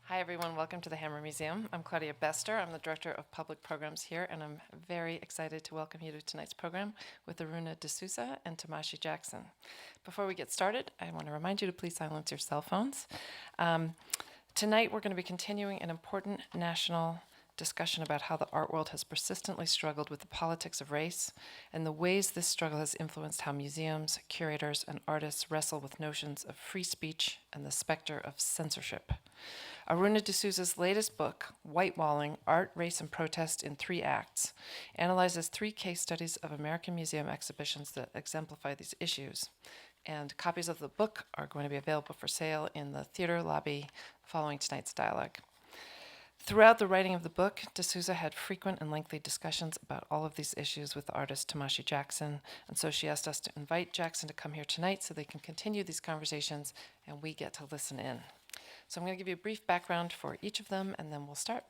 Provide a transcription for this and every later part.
Hi everyone, welcome to the Hammer Museum. I'm Claudia Bester. I'm the Director of Public Programs here, and I'm very excited to welcome you to tonight's program with Aruna D'Souza and Tomashi Jackson. Before we get started, I want to remind you to please silence your cell phones. Tonight we're going to be continuing an important national discussion about how the art world has persistently struggled with the politics of race and the ways this struggle has influenced how museums, curators, and artists wrestle with notions of free speech and the specter of censorship. Aruna D'Souza's latest book, Whitewalling, Art, Race, and Protest in Three Acts, analyzes 3 case studies of American museum exhibitions that exemplify these issues. And copies of the book are going to be available for sale in the theater lobby following tonight's dialogue. Throughout the writing of the book, D'Souza had frequent and lengthy discussions about all of these issues with the artist Tomashi Jackson, and so she asked us to invite Jackson to come here tonight so they can continue these conversations and we get to listen in. So I'm going to give you a brief background for each of them, and then we'll start.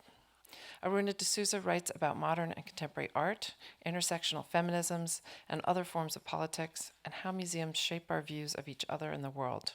Aruna D'Souza writes about modern and contemporary art, intersectional feminisms, and other forms of politics, and how museums shape our views of each other and the world.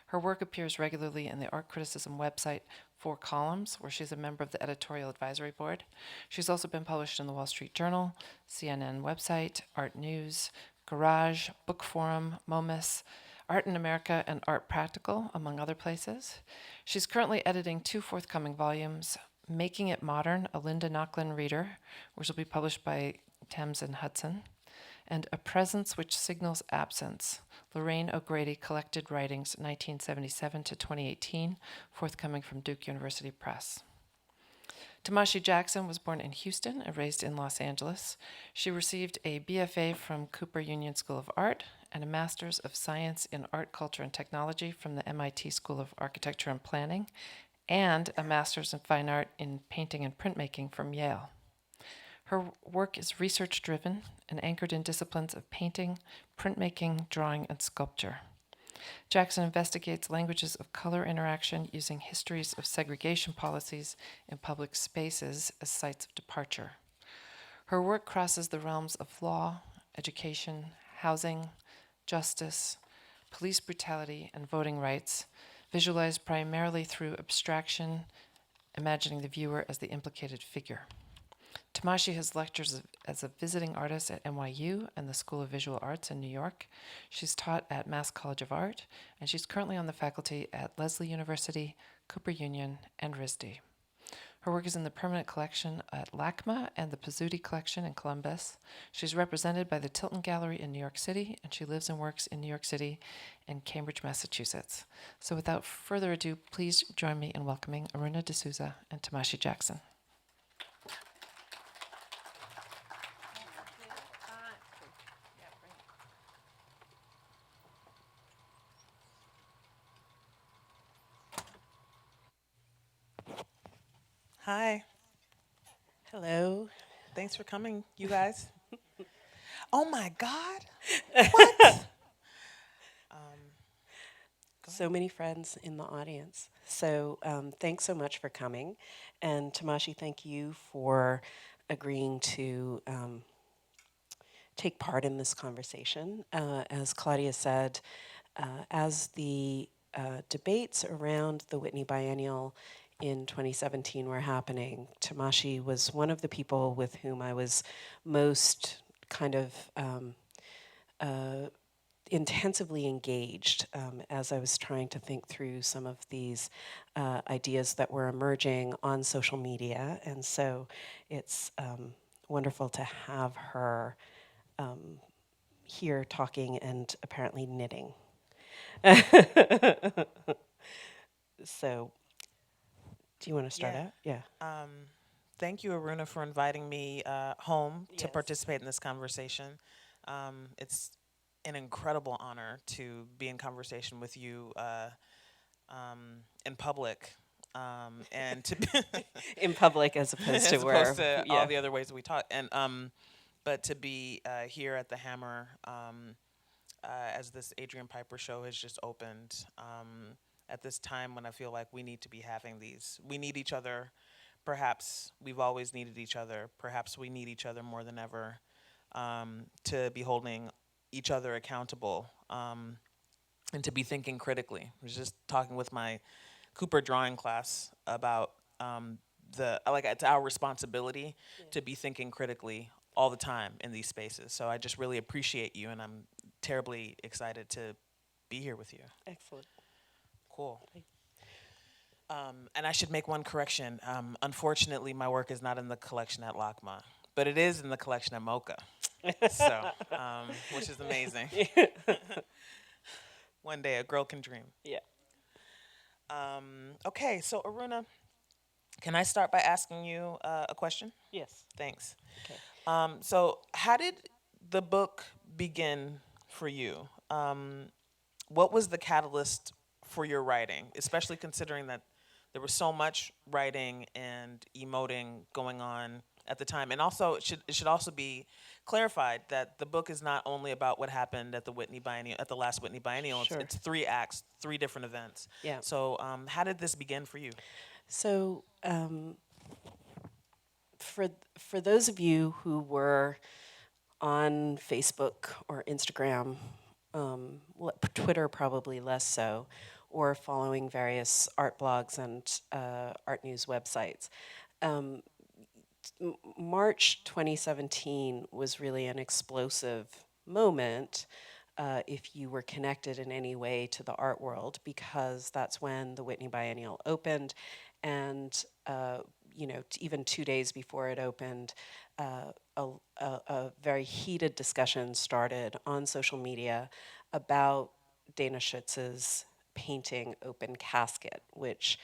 Her work appears regularly in the art criticism website 4 Columns, where she's a member of the editorial advisory board. She's also been published in the Wall Street Journal, CNN website, Art News, Garage, Book Forum, Momus, Art in America, and Art Practical, among other places. She's currently editing 2 forthcoming volumes, Making It Modern, a Linda Nochlin reader, which will be published by Thames and Hudson, and A Presence Which Signals Absence, Lorraine O'Grady Collected Writings, 1977 to 2018, forthcoming from Duke University Press. Tomashi Jackson was born in Houston and raised in Los Angeles. She received a BFA from Cooper Union School of Art and a Master's of Science in Art, Culture, and Technology from the MIT School of Architecture and Planning, and a Master's in Fine Art in Painting and Printmaking from Yale. Her work is research-driven and anchored in disciplines of painting, printmaking, drawing, and sculpture. Jackson investigates languages of color interaction using histories of segregation policies in public spaces as sites of departure. Her work crosses the realms of law, education, housing, justice, police brutality, and voting rights, visualized primarily through abstraction, imagining the viewer as the implicated figure. Tomashi has lectures as a visiting artist at NYU and the School of Visual Arts in New York. She's taught at Mass College of Art, and she's currently on the faculty at Lesley University, Cooper Union, and RISD. Her work is in the permanent collection at LACMA and the Pizzuti Collection in Columbus. She's represented by the Tilton Gallery in New York City, and she lives and works in New York City and Cambridge, Massachusetts. So without further ado, please join me in welcoming Aruna D'Souza and Tomashi Jackson. Hi. Hello. Thanks for coming, you guys. Oh my God. What? So many friends in the audience. So thanks so much for coming. And Tomashi, thank you for agreeing to take part in this conversation. As Claudia said, as the debates around the Whitney Biennial in 2017 were happening, Tomashi was one of the people with whom I was most kind of intensively engaged as I was trying to think through some of these ideas that were emerging on social media. And so it's wonderful to have her here talking and apparently knitting. So, do you want to start Yeah. out? Yeah. Thank you, Aruna, for inviting me home to Yes. participate in this conversation. It's an incredible honor to be in conversation with you in public. And to be In public as opposed to as where, opposed to all yeah. the other ways that we talk, and but to be here at the Hammer as this Adrian Piper show has just opened at this time when I feel like we need to be having these. We need each other. Perhaps we've always needed each other. Perhaps we need each other more than ever to be holding each other accountable and to be thinking critically. I was just talking with my Cooper drawing class about it's our responsibility to be thinking critically all the time in these spaces. So I just really appreciate you, and I'm terribly excited to be here with you. Excellent. Cool. And I should make one correction. Unfortunately, my work is not in the collection at LACMA, but it is in the collection at MoCA. So, which is amazing. One day a girl can dream. Yeah. Okay, so Aruna, can I start by asking you a question? Yes. Thanks. Okay. So, how did the book begin for you? What was the catalyst for your writing, especially considering that there was so much writing and emoting going on at the time? And also, it should also be clarified that the book is not only about what happened at the Whitney Biennial, at the last Whitney Biennial. Sure. It's 3 acts, 3 different events. Yeah. So, how did this begin for you? So, for those of you who were on Facebook or Instagram, Twitter probably less so, or following various art blogs and art news websites, March 2017 was really an explosive moment if you were connected in any way to the art world, because that's when the Whitney Biennial opened, and even 2 days before it opened, a very heated discussion started on social media about Dana Schutz's painting "Open Casket," which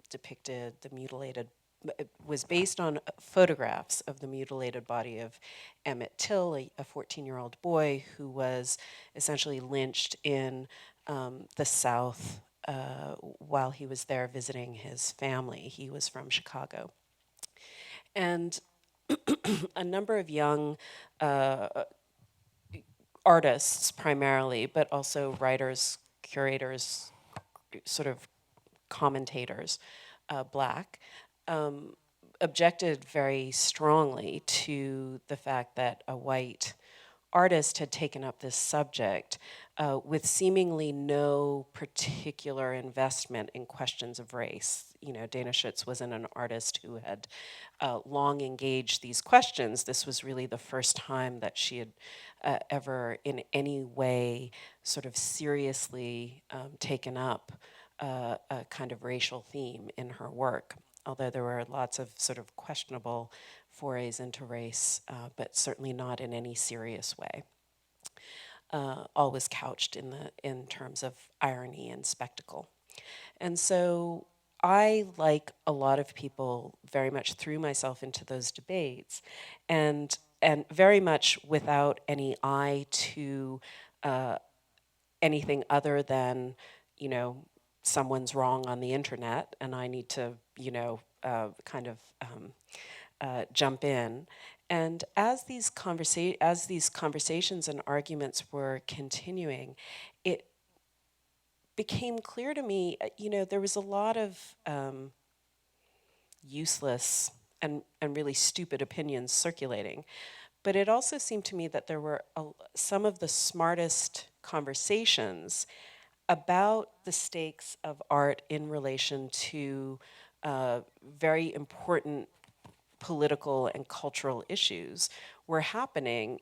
depicted the mutilated. It was based on photographs of the mutilated body of Emmett Till, a 14-year-old boy who was essentially lynched in the South while he was there visiting his family. He was from Chicago. And a number of young artists, primarily, but also writers, curators, sort of commentators, black, objected very strongly to the fact that a white artist had taken up this subject with seemingly no particular investment in questions of race. You know, Dana Schutz wasn't an artist who had long engaged these questions. This was really the first time that she had ever in any way sort of seriously taken up a kind of racial theme in her work, although there were lots of sort of questionable forays into race, but certainly not in any serious way. Always couched in terms of irony and spectacle. And so I, like a lot of people, very much threw myself into those debates, and very much without any eye to anything other than, someone's wrong on the internet, and I need to, kind of jump in. And as these conversations and arguments were continuing, it became clear to me, there was a lot of useless and really stupid opinions circulating. But it also seemed to me that there were some of the smartest conversations about the stakes of art in relation to very important political and cultural issues were happening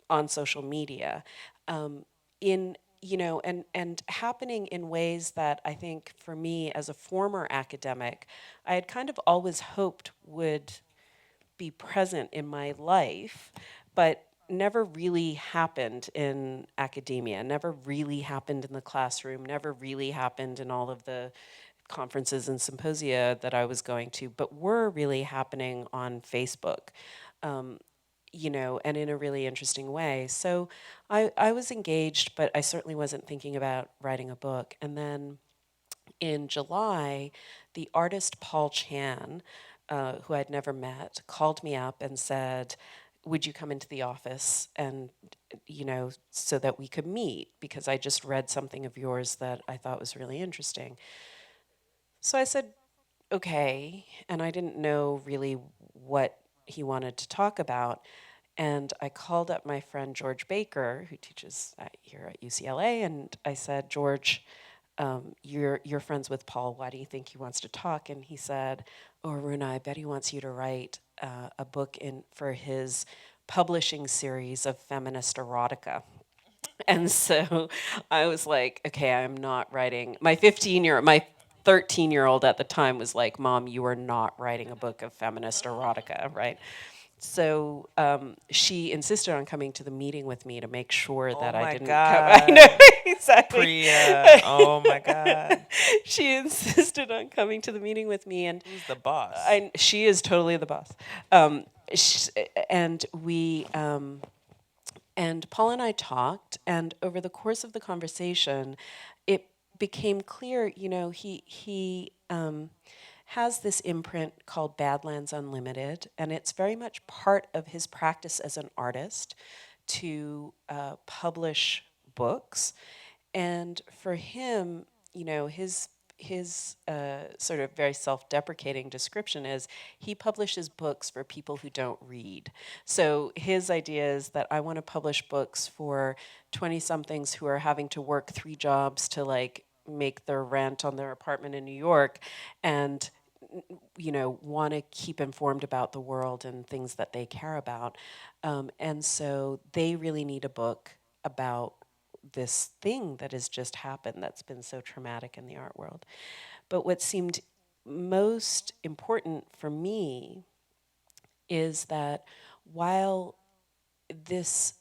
on social media, and happening in ways that I think, for me as a former academic, I had kind of always hoped would be present in my life, but never really happened in academia, never really happened in the classroom, never really happened in all of the conferences and symposia that I was going to, but were really happening on Facebook, and in a really interesting way. So I was engaged, but I certainly wasn't thinking about writing a book. And then in July, the artist Paul Chan, who I'd never met, called me up and said, would you come into the office and, so that we could meet, because I just read something of yours that I thought was really interesting. So I said, okay, and I didn't know really what he wanted to talk about. And I called up my friend George Baker, who teaches here at UCLA, and I said, George, you're friends with Paul. Why do you think he wants to talk? And he said, oh, Aruna, I bet he wants you to write a book for his publishing series of feminist erotica. And so I was like, okay, I'm not writing. My 13-year-old at the time was like, Mom, you are not writing a book of feminist erotica, right? So she insisted on coming to the meeting with me to make sure Oh that I my didn't come. I know, God. exactly. Priya. Oh my God. She insisted on coming to the meeting with me, and Who's the boss? she is totally the boss. And and Paul and I talked, and over the course of the conversation, it became clear, he has this imprint called Badlands Unlimited, and it's very much part of his practice as an artist to publish books. And for him, his sort of very self-deprecating description is he publishes books for people who don't read. So his idea is that I want to publish books for 20-somethings who are having to work 3 jobs to like make their rent on their apartment in New York, and want to keep informed about the world and things that they care about. And so they really need a book about this thing that has just happened that's been so traumatic in the art world. But what seemed most important for me is that while this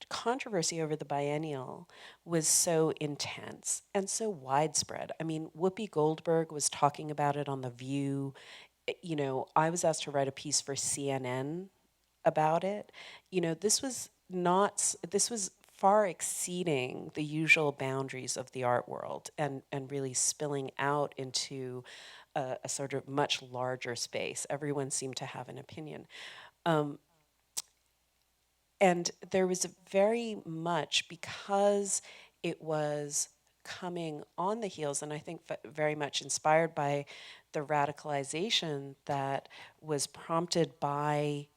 controversy over the biennial was so intense and so widespread. I mean, Whoopi Goldberg was talking about it on The View. I was asked to write a piece for CNN about it. This was far exceeding the usual boundaries of the art world, and really spilling out into a sort of much larger space. Everyone seemed to have an opinion. And there was very much, because it was coming on the heels, and I think very much inspired by the radicalization that was prompted by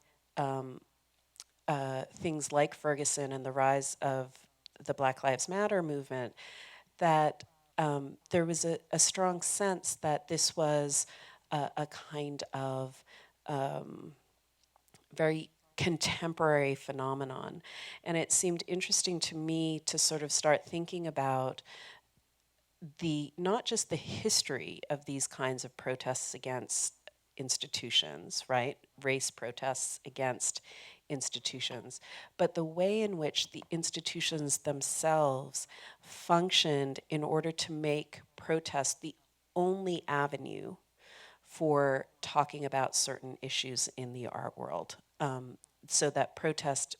things like Ferguson and the rise of the Black Lives Matter movement, that there was a strong sense that this was a kind of very contemporary phenomenon. And it seemed interesting to me to sort of start thinking about not just the history of these kinds of protests against institutions, right? Race protests against institutions, but the way in which the institutions themselves functioned in order to make protest the only avenue for talking about certain issues in the art world. So that protest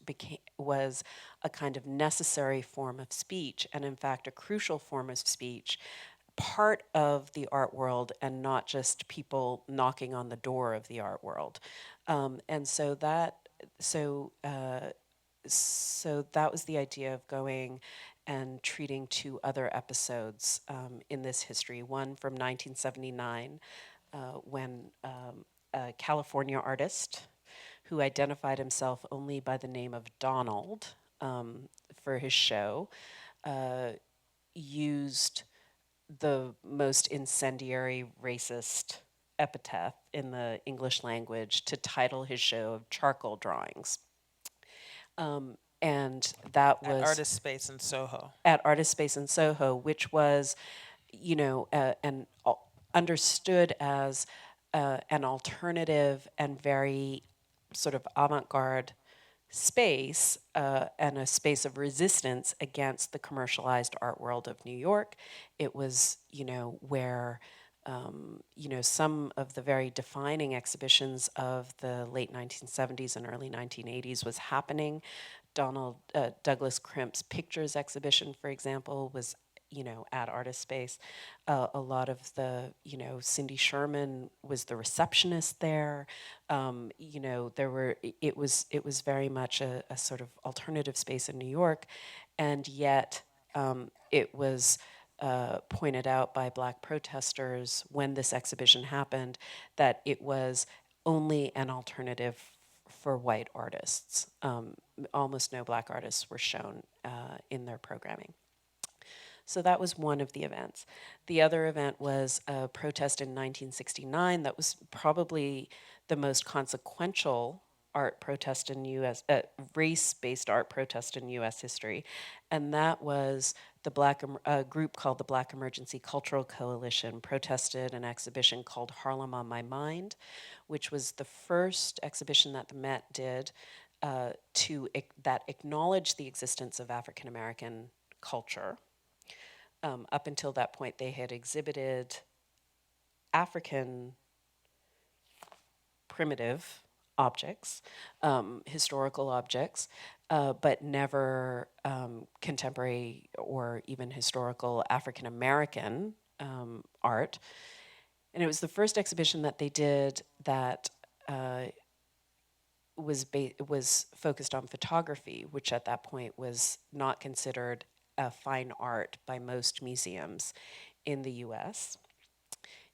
was a kind of necessary form of speech, and in fact a crucial form of speech, part of the art world, and not just people knocking on the door of the art world. And so that was the idea of going and treating 2 other episodes in this history. One from 1979, when a California artist who identified himself only by the name of Donald for his show used the most incendiary racist epithet in the English language to title his show of Charcoal Drawings. And that was At Artist Space in Soho. At Artist Space in Soho, which was, understood as an alternative and very sort of avant-garde space, and a space of resistance against the commercialized art world of New York. It was, where some of the very defining exhibitions of the late 1970s and early 1980s was happening. Douglas Crimp's Pictures exhibition, for example, was at Artist Space. A lot of the, Cindy Sherman was the receptionist there. It was very much a sort of alternative space in New York, and yet it was pointed out by Black protesters when this exhibition happened that it was only an alternative for white artists. Almost no Black artists were shown in their programming. So that was one of the events. The other event was a protest in 1969 that was probably the most consequential art protest in U.S. Race-based art protest in U.S. history, and that was the group called the Black Emergency Cultural Coalition protested an exhibition called Harlem on My Mind, which was the first exhibition that the Met did that acknowledged the existence of African American culture. Up until that point, they had exhibited African primitive objects, historical objects, but never contemporary or even historical African American art. And it was the first exhibition that they did that was focused on photography, which at that point was not considered a fine art by most museums in the U.S.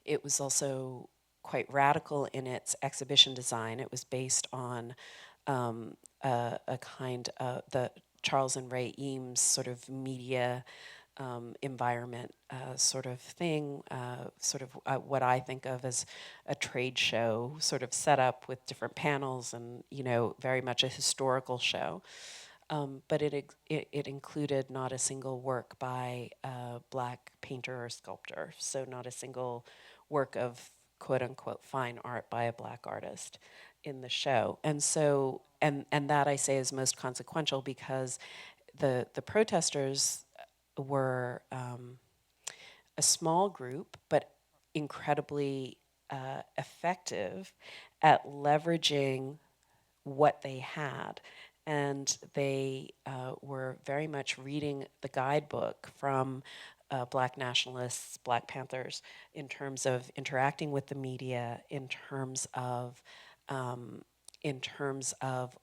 It was also quite radical in its exhibition design. It was based on a kind of the Charles and Ray Eames sort of media environment sort of thing, what I think of as a trade show, sort of set up with different panels and, very much a historical show. But it included not a single work by a Black painter or sculptor, so not a single work of quote unquote fine art by a Black artist in the show. And so, and that I say is most consequential because the protesters were a small group, but incredibly effective at leveraging what they had. And they were very much reading the guidebook from Black nationalists, Black Panthers, in terms of interacting with the media, in terms of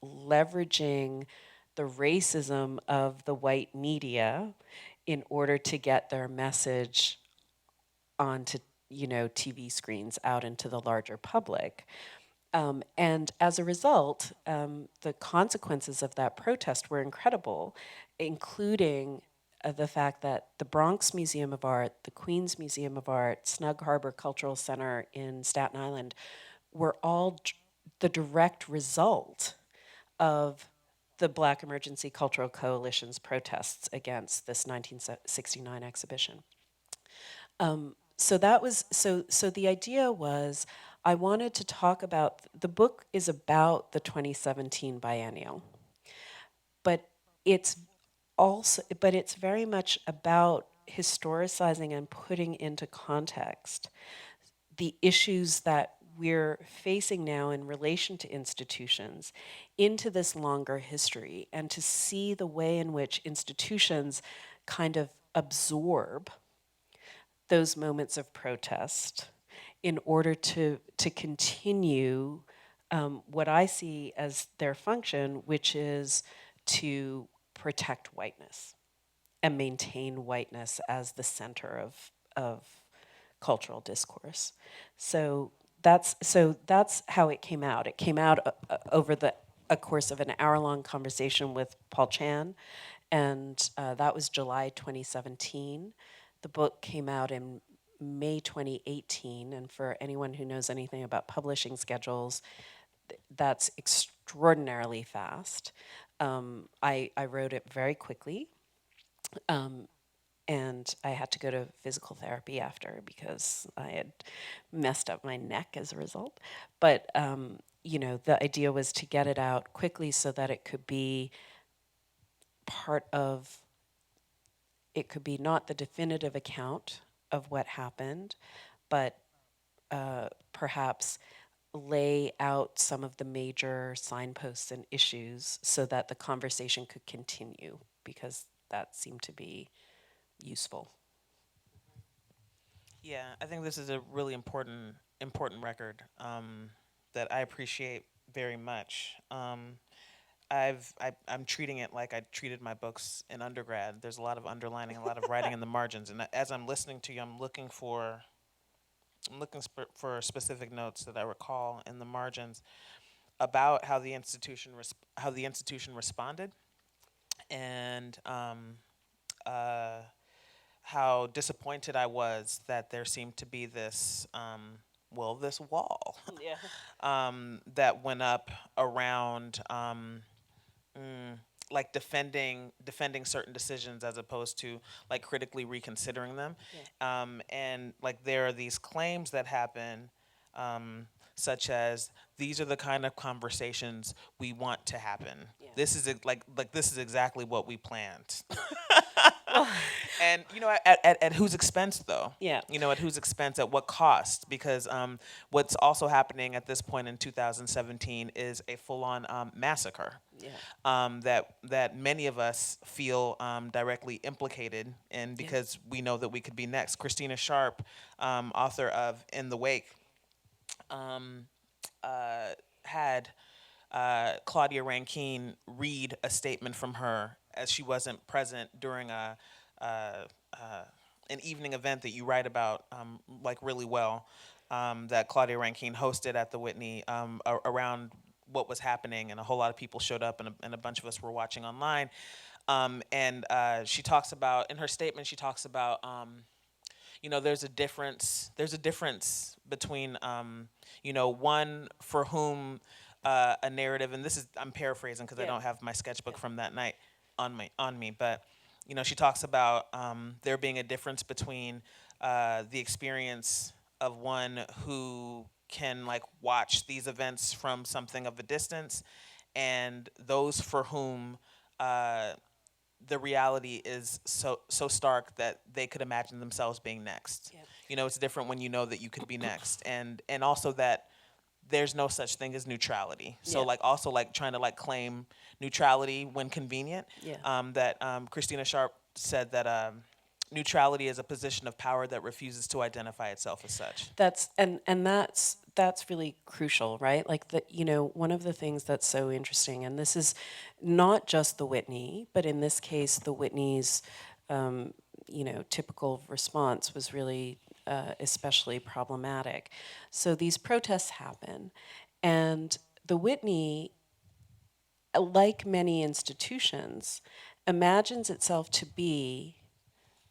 leveraging the racism of the white media in order to get their message onto TV screens out into the larger public. And as a result, the consequences of that protest were incredible, including the fact that the Bronx Museum of Art, the Queens Museum of Art, Snug Harbor Cultural Center in Staten Island were all the direct result of the Black Emergency Cultural Coalition's protests against this 1969 exhibition. So that was so the idea was I wanted to talk about the book is about the 2017 biennial, but it's it's very much about historicizing and putting into context the issues that we're facing now in relation to institutions into this longer history and to see the way in which institutions kind of absorb those moments of protest in order to continue what I see as their function, which is to protect whiteness and maintain whiteness as the center of cultural discourse. So that's how it came out. It came out over a course of an hour-long conversation with Paul Chan, and that was July 2017. The book came out in May 2018, and for anyone who knows anything about publishing schedules, that's extraordinarily fast. I wrote it very quickly, and I had to go to physical therapy after because I had messed up my neck as a result. But the idea was to get it out quickly so that it could be part of. It could be not the definitive account of what happened, but perhaps lay out some of the major signposts and issues so that the conversation could continue, because that seemed to be useful. Yeah, I think this is a really important record that I appreciate very much. I'm treating it like I treated my books in undergrad. There's a lot of underlining, a lot of writing in the margins, and as I'm listening to you, I'm looking for specific notes that I recall in the margins about how the institution responded, and how disappointed I was that there seemed to be this this wall Yeah. that went up around like defending certain decisions as opposed to like critically reconsidering them. And like there are these claims that happen, such as these are the kind of conversations we want to happen. Yeah. This is like this is exactly what we planned. Well, And at whose expense though? yeah. At whose expense, at what cost? Because what's also happening at this point in 2017 is a full-on massacre Yeah. that many of us feel directly implicated in, because we know that we could be next. Christina Sharp, author of In the Wake, had Claudia Rankine read a statement from her as she wasn't present during an evening event that you write about like really well, that Claudia Rankine hosted at the Whitney, around what was happening, and a whole lot of people showed up, and a bunch of us were watching online. And she talks about, in her statement, she talks about there's a difference. There's a difference between one for whom a narrative, and this is, I'm paraphrasing because I don't have my sketchbook from that night on me, but she talks about there being a difference between the experience of one who can like watch these events from something of a distance, and those for whom the reality is so stark that they could imagine themselves being next. It's different when you know that you could be next, and also that there's no such thing as neutrality. So like also like trying to like claim neutrality when convenient. That Christina Sharp said that neutrality is a position of power that refuses to identify itself as such. That's really crucial, right? Like one of the things that's so interesting, and this is not just the Whitney, but in this case, the Whitney's, typical response was really especially problematic. So these protests happen, and the Whitney, like many institutions, imagines itself to be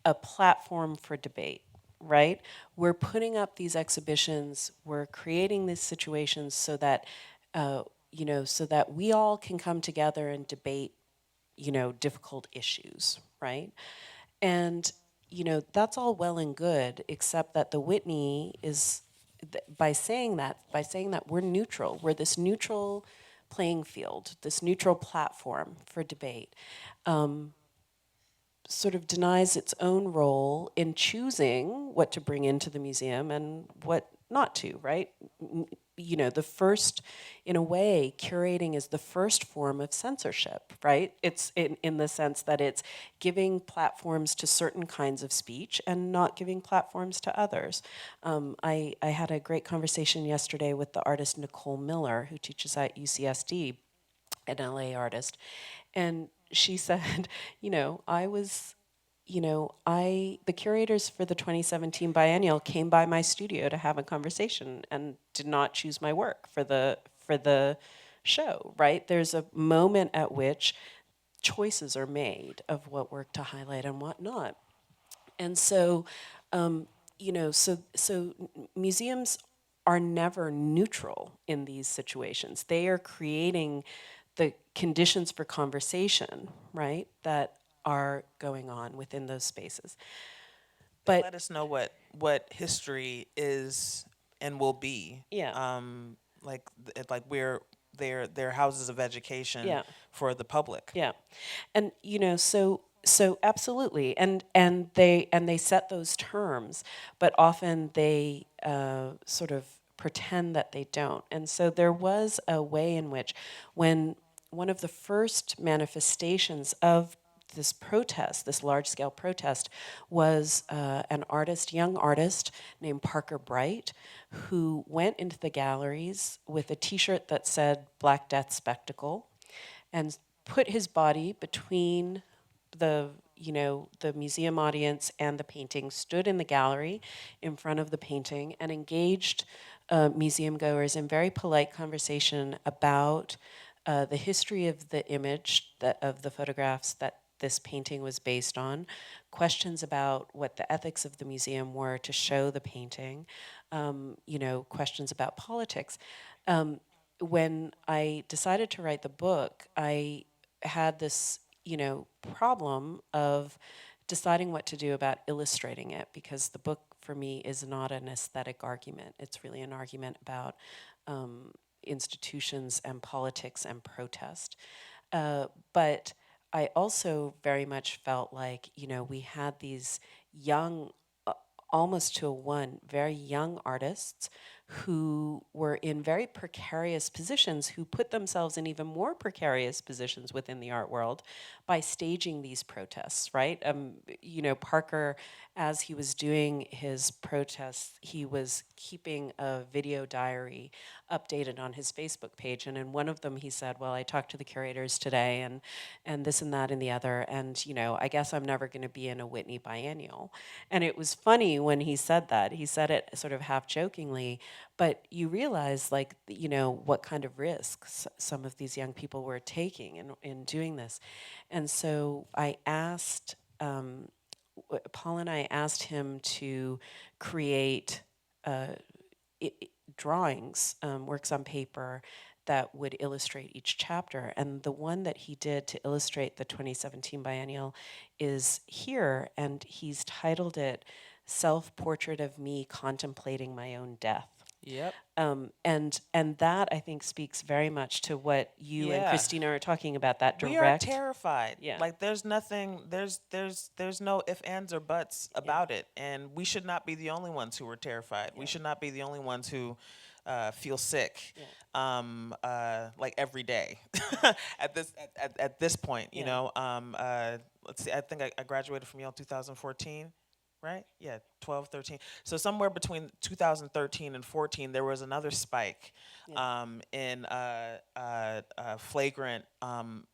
a platform for debate, right? We're putting up these exhibitions, we're creating these situations so that, so that we all can come together and debate, difficult issues, right? And, that's all well and good, except that the Whitney is, by saying that we're neutral, we're this neutral playing field, this neutral platform for debate, sort of denies its own role in choosing what to bring into the museum and what not to, right? The first, in a way, curating is the first form of censorship, right? It's in the sense that it's giving platforms to certain kinds of speech and not giving platforms to others. I had a great conversation yesterday with the artist Nicole Miller, who teaches at UCSD, an LA artist, and she said, the curators for the 2017 biennial came by my studio to have a conversation and did not choose my work for the show, right? There's a moment at which choices are made of what work to highlight and what not. And so, so museums are never neutral in these situations. They are creating the conditions for conversation, right, that are going on within those spaces. But let us know what history is and will be. Like they're houses of education for the public. And so absolutely, and they set those terms, but often they sort of pretend that they don't. And so there was a way in which, when one of the first manifestations of this protest, this large-scale protest, was an young artist named Parker Bright, who went into the galleries with a T-shirt that said "Black Death Spectacle," and put his body between the museum audience and the painting, stood in the gallery in front of the painting, and engaged museum goers in very polite conversation about the history of the image, of the photographs that this painting was based on, questions about what the ethics of the museum were to show the painting, questions about politics. When I decided to write the book, I had this, problem of deciding what to do about illustrating it, because the book for me is not an aesthetic argument. It's really an argument about institutions and politics and protest. But I also very much felt like, we had these young, almost to a one, very young artists who were in very precarious positions, who put themselves in even more precarious positions within the art world by staging these protests, right? Parker, as he was doing his protests, he was keeping a video diary updated on his Facebook page. And in one of them, he said, well, I talked to the curators today and this and that and the other. And, I guess I'm never going to be in a Whitney biennial. And it was funny when he said that. He said it sort of half jokingly, but you realize, like, what kind of risks some of these young people were taking in doing this. And so I asked, Paul and I asked him to create drawings, works on paper that would illustrate each chapter. And the one that he did to illustrate the 2017 biennial is here, and he's titled it Self-Portrait of Me Contemplating My Own Death. Yep. And that, I think, speaks very much to what you and Yeah. Christina are talking about, that direct. We are terrified. Yeah. Like there's nothing, there's no ifs, ands, or buts about it. And we should not be the only ones who are terrified. We should not be the only ones who feel sick, like every day. at this point, you know. Let's see. I think I graduated from Yale 2014. Right? Yeah, 12, 13. So somewhere between 2013 and 14, there was another spike in flagrant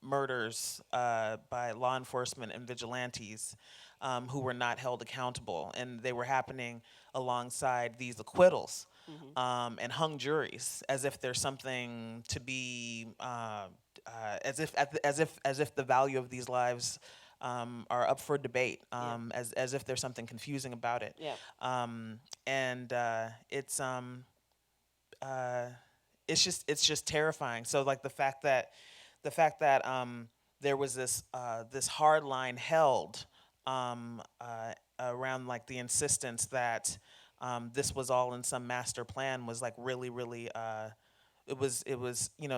murders by law enforcement and vigilantes who were not held accountable. And they were happening alongside these acquittals and hung juries, as if there's something to be, as if the value of these lives are up for debate, as if there's something confusing about it. Yeah. And it's just terrifying. So like the fact that there was this hard line held around like the insistence that this was all in some master plan was like really it was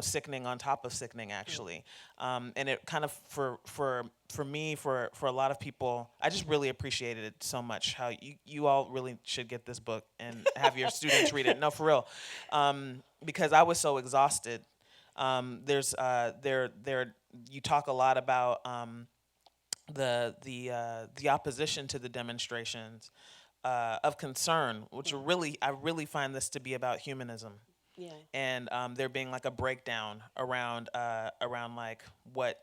sickening on top of sickening, actually. And it kind of for me, for a lot of people, I just really appreciated it so much. How you all really should get this book and have your students read it. No, for real, because I was so exhausted. There's you talk a lot about the opposition to the demonstrations of concern, which I really find this to be about humanism. Yeah. And there being like a breakdown around like what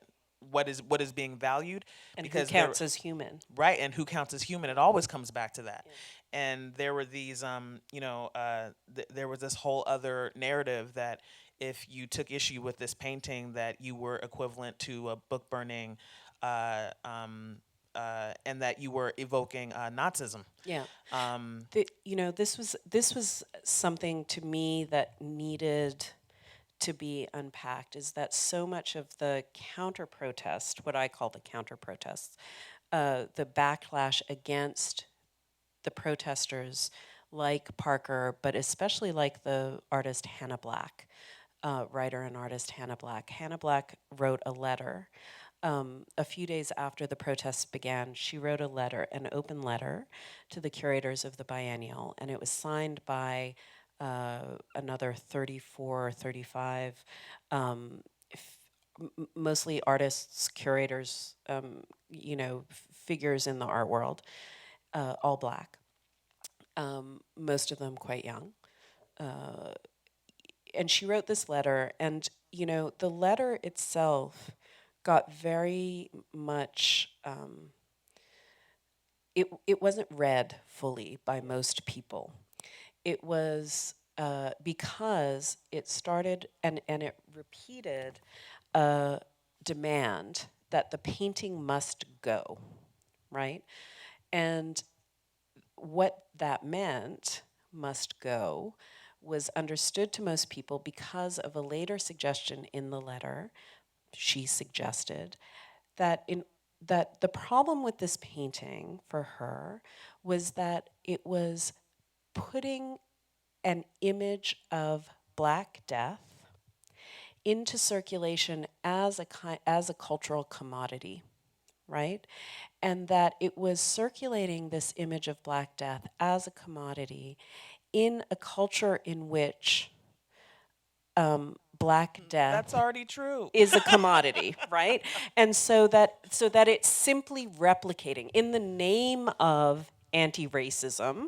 is being valued, And because who counts as human. right, and who counts as human. It always comes back to that. And there were these there was this whole other narrative that if you took issue with this painting, that you were equivalent to a book burning, and that you were evoking Nazism. Yeah. This was something to me that needed to be unpacked, is that so much of the counter protest, what I call the counter protests, the backlash against the protesters like Parker, but especially like the artist Hannah Black, writer and artist Hannah Black. Hannah Black wrote a letter. A few days after the protests began, she wrote a letter, an open letter, to the curators of the biennial, and it was signed by another 34, 35, mostly artists, curators, figures in the art world, all Black, most of them quite young. And she wrote this letter, and the letter itself got very much, it wasn't read fully by most people. It was because it started and it repeated a demand that the painting must go, right? And what that meant, must go, was understood to most people because of a later suggestion in the letter. She suggested that the problem with this painting for her was that it was putting an image of Black Death into circulation as as a cultural commodity, right? And that it was circulating this image of Black Death as a commodity in a culture in which Black That's Death already true. is a commodity, right? And so that it's simply replicating in the name of anti-racism,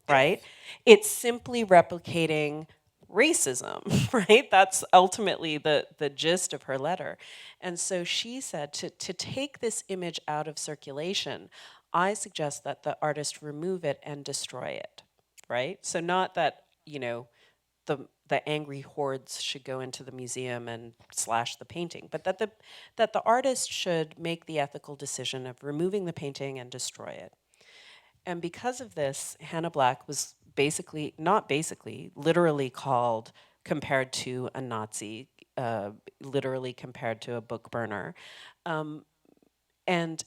right? It's simply replicating racism, right? That's ultimately the gist of her letter. And so she said to take this image out of circulation, I suggest that the artist remove it and destroy it, right? So not that, the angry hordes should go into the museum and slash the painting, but that the artist should make the ethical decision of removing the painting and destroy it. And because of this, Hannah Black was basically, not basically, literally called, compared to a Nazi, literally compared to a book burner, and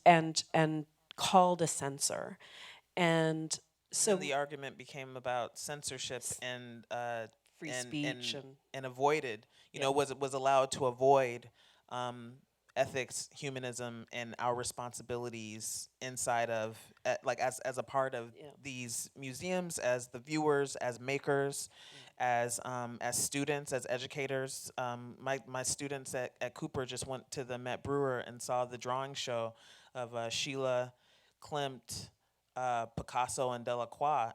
called a censor. And Then so the argument became about censorship and free and speech and and and avoided, yeah, was allowed to avoid um, ethics, humanism, and our responsibilities inside of like as a part of yeah, these museums, as the viewers, as makers, as students, as educators. My students at Cooper just went to the Met Brewer and saw the drawing show of Sheila, Klimt, Picasso, and Delacroix,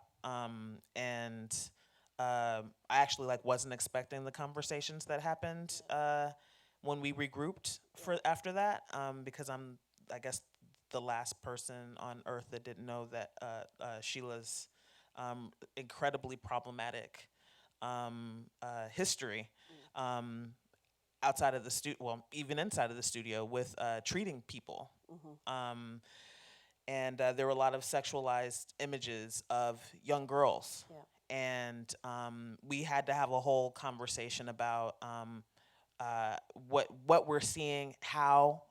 and I actually like wasn't expecting the conversations that happened when we regrouped for after that, because I guess the last person on earth that didn't know that Sheila's incredibly problematic history. Um, Outside of the studio, well, even inside of the studio, with treating people. Um, and there were a lot of sexualized images of young girls. yeah, And we had to have a whole conversation about what we're seeing,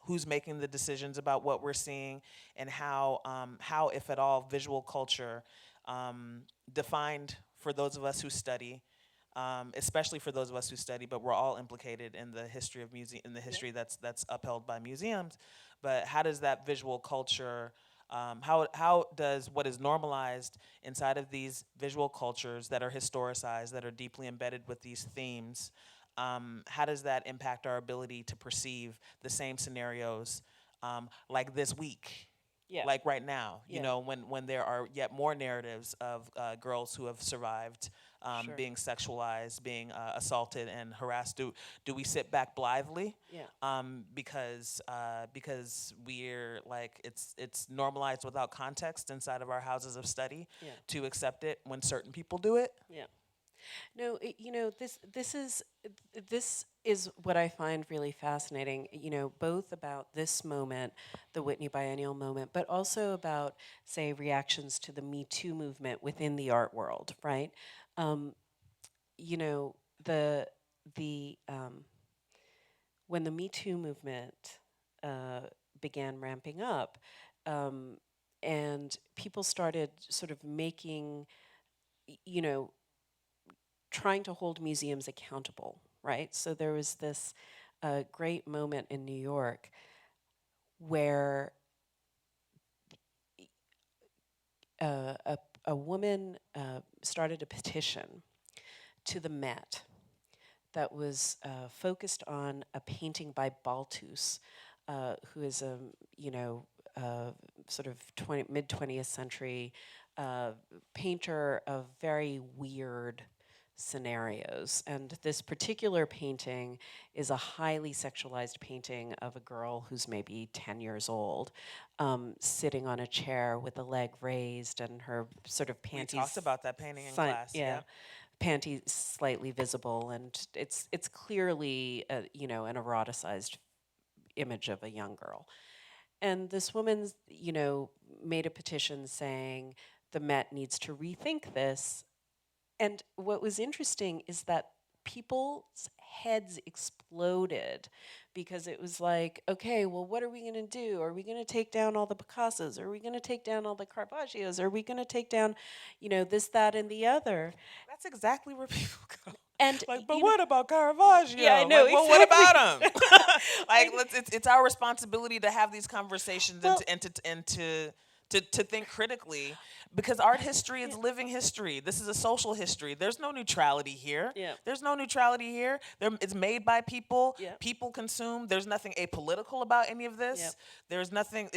who's making the decisions about what we're seeing, and how if at all, visual culture defined for those of us who study. Especially for those of us who study, but we're all implicated in the history of in the history that's upheld by museums. But how does that visual culture, how does what is normalized inside of these visual cultures that are historicized, that are deeply embedded with these themes, how does that impact our ability to perceive the same scenarios, like this week, yeah, like right now, yeah, when there are yet more narratives of girls who have survived sure, being sexualized, being assaulted and harassed? Do we sit back blithely yeah, because we're like it's normalized without context inside of our houses of study yeah, to accept it when certain people do it? yeah. No, this is what I find really fascinating. Both about this moment, the Whitney Biennial moment, but also about, say, reactions to the Me Too movement within the art world, right? Um, you know, the when the Me Too movement began ramping up, um, and people started sort of making, you know, trying to hold museums accountable, right? So there was this great moment in New York where a woman started a petition to the Met that was focused on a painting by Balthus, who is a uh, sort of mid 20th century painter of very weird scenarios. And this particular painting is a highly sexualized painting of a girl who's maybe 10 years old, sitting on a chair with a leg raised and her sort of We panties. talked about that painting in class. Yeah, Yeah. panties slightly visible, and it's clearly an eroticized image of a young girl. And this woman, made a petition saying the Met needs to rethink this. And what was interesting is that people's heads exploded because it was like, okay, well, what are we going to do? Are we going to take down all the Picassos? Are we going to take down all the Caravaggios? Are we going to take down, this, that, and the other? That's exactly where people go. And Like, but what about Caravaggio? Yeah, I know, Like, well, what exactly. about him? Like, it's our responsibility to have these conversations Well- and to think critically, because art history is living history. This is a social history. There's no neutrality here. Yeah. There's no neutrality here. It's made by people. Yeah. People consume. There's nothing apolitical about any of this. Yep. There's nothing.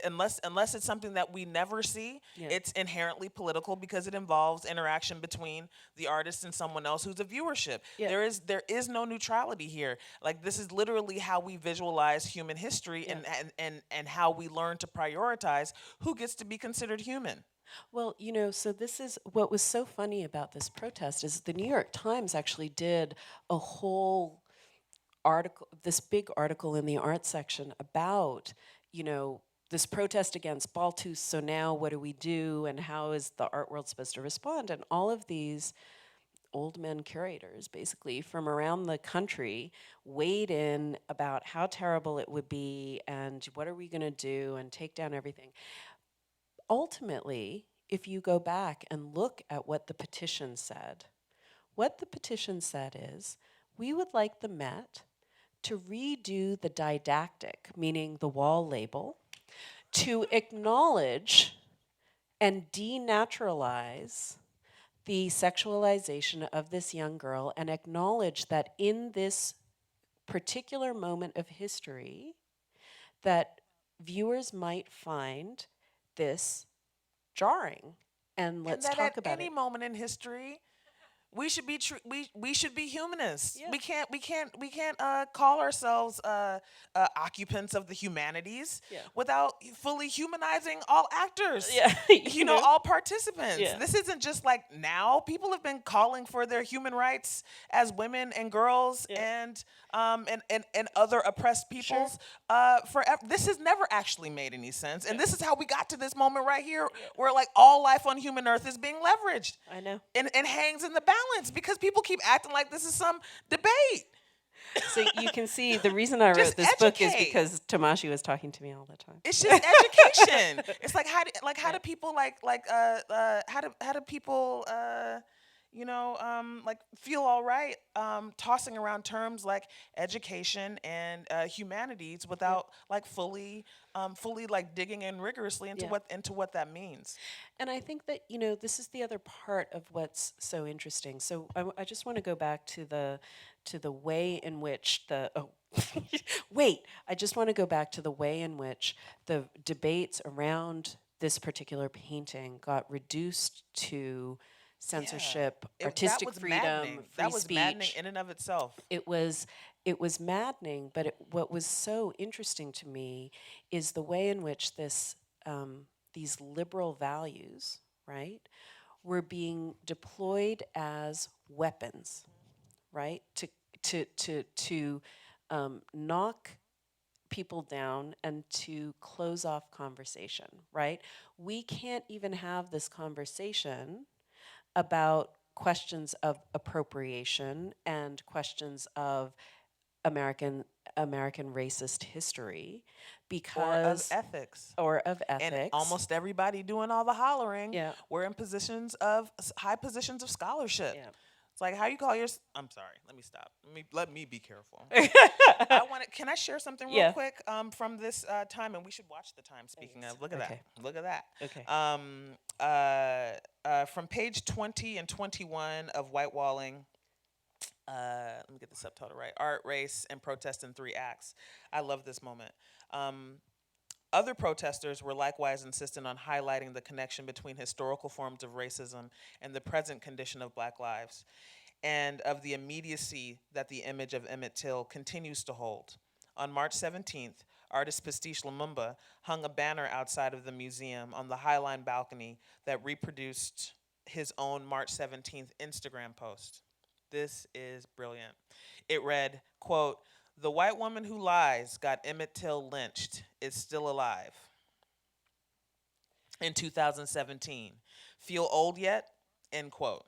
Unless it's something that we never see. Yeah. It's inherently political because it involves interaction between the artist and someone else who's a viewership. Yeah. There is no neutrality here. Like, this is literally how we visualize human history, Yeah. and how we learn to prioritize who gets to be considered human. Well, so this is what was so funny about this protest is the New York Times actually did a whole article, this big article in the art section about, this protest against Baltus. So now what do we do, and how is the art world supposed to respond? And all of these old men curators, basically from around the country, weighed in about how terrible it would be and what are we going to do and take down everything. Ultimately, if you go back and look at what the petition said, what the petition said is, we would like the Met to redo the didactic, meaning the wall label, to acknowledge and denaturalize the sexualization of this young girl and acknowledge that in this particular moment of history, that viewers might find this jarring. And let's and that talk at about any it. moment in history, we should be we should be humanists. Yeah. We can't call ourselves occupants of the humanities Yeah. without fully humanizing all actors. Yeah, you know, all participants. Yeah. This isn't just like now. People have been calling for their human rights as women and girls, Yeah. and other oppressed peoples forever. This has never actually made any sense, and this is how we got to this moment right here, where like all life on human earth is being leveraged. I know. And hangs in the balance because people keep acting like this is some debate. So you can see the reason I wrote Just this book is educate. because Tomashi was talking to me all the time. It's just education. It's like how do people how do people like feel all right tossing around terms like education and humanities without like fully like digging in rigorously into Yeah. what that means. And I think that, this is the other part of what's so interesting. So I just want to go back to the way in which I just want to go back to the way in which the debates around this particular painting got reduced to censorship, artistic that was freedom, maddening. free That was speech. maddening in and of itself. It was maddening, but what was so interesting to me is the way in which these liberal values, right, were being deployed as weapons, right, to knock people down and to close off conversation, right? We can't even have this conversation about questions of appropriation and questions of American racist history because Or of ethics. or of ethics. And almost everybody doing all the hollering Yeah. were in positions of high positions of scholarship. Yeah. It's like how you call yours. I'm sorry. Let me stop. Let me be careful. Can I share something real Yeah. quick from this time? And we should watch the time. Speaking of, look at Okay. that. Look at that. Okay. From page 20 and 21 of Whitewalling. Let me get the subtitle right. Art, Race, and Protest in 3 Acts. I love this moment. Other protesters were likewise insistent on highlighting the connection between historical forms of racism and the present condition of Black lives, and of the immediacy that the image of Emmett Till continues to hold. On March 17th, artist Pastiche Lumumba hung a banner outside of the museum on the Highline balcony that reproduced his own March 17th Instagram post. This is brilliant. It read, quote, The white woman who lies got Emmett Till lynched is still alive in 2017. Feel old yet? End quote.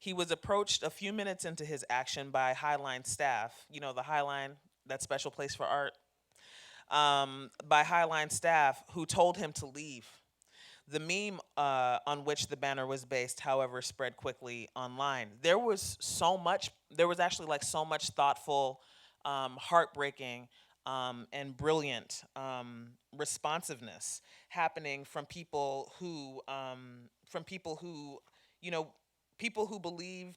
He was approached a few minutes into his action by Highline staff. You know, the Highline, that special place for art, by Highline staff who told him to leave. The meme on which the banner was based, however, spread quickly online. There was actually like so much thoughtful, heartbreaking, and brilliant responsiveness happening from people who, you know, people who believe,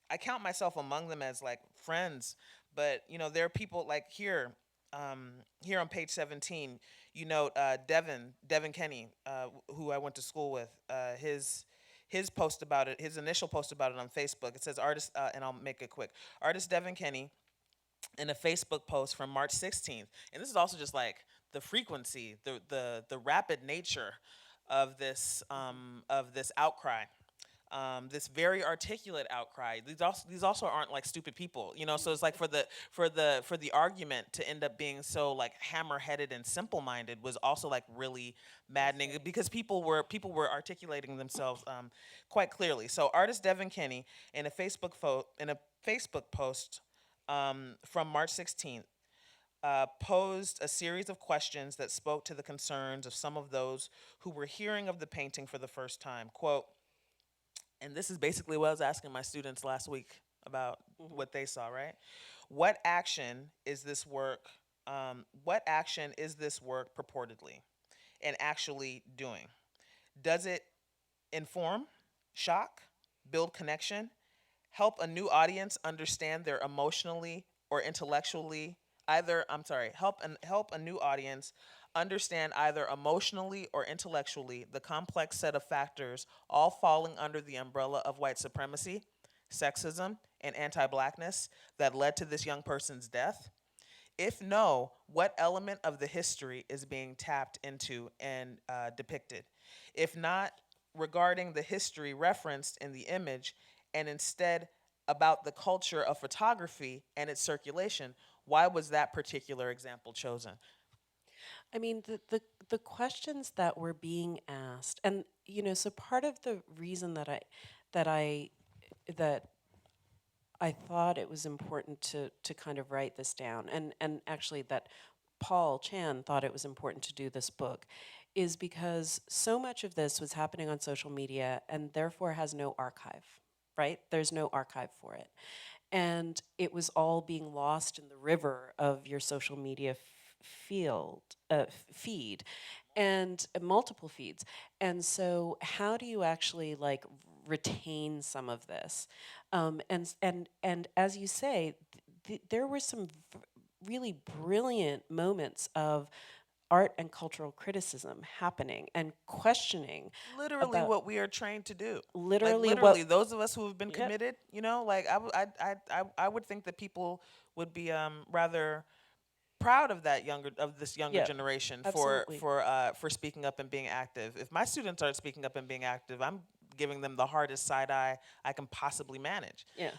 I count myself among them as like friends, but you know, there are people like here on page 17, you note Devin Kenny, who I went to school with, his post about it, his initial post about it on Facebook. It says artist, and I'll make it quick. Artist Devin Kenny in a Facebook post from March 16th, and this is also just like the frequency, the rapid nature of this outcry, this very articulate outcry. These also aren't like stupid people, you know. So it's like for the argument to end up being so like hammer-headed and simple-minded was also like really maddening because people were articulating themselves quite clearly. So artist Devin Kenny in a Facebook post from March 16th. Posed a series of questions that spoke to the concerns of some of those who were hearing of the painting for the first time. Quote, and this is basically what I was asking my students last week about what they saw, right? What action is this work? What action is this work purportedly and actually doing? Does it inform, shock, build connection, help a new audience understand their emotionally or intellectually help a new audience understand either emotionally or intellectually the complex set of factors all falling under the umbrella of white supremacy, sexism, and anti-blackness that led to this young person's death? If no, what element of the history is being tapped into and depicted? If not, regarding the history referenced in the image, and instead about the culture of photography and its circulation, why was that particular example chosen? I mean, the questions that were being asked, and you know, so part of the reason that I that I thought it was important to kind of write this down, and actually that Paul Chan thought it was important to do this book, is because so much of this was happening on social media and therefore has no archive, right? There's no archive for it. And it was all being lost in the river of your social media feed and multiple feeds. And so how do you actually like retain some of this? And as you say, there were some really brilliant moments of art and cultural criticism happening and questioning Literally about what we are trained to do. literally Literally, what. those of us who have been Yep. committed, you know, like I would think that people would be rather proud of this younger Yeah, generation absolutely. for speaking up and being active. If my students aren't speaking up and being active, I'm giving them the hardest side eye I can possibly manage. Yeah.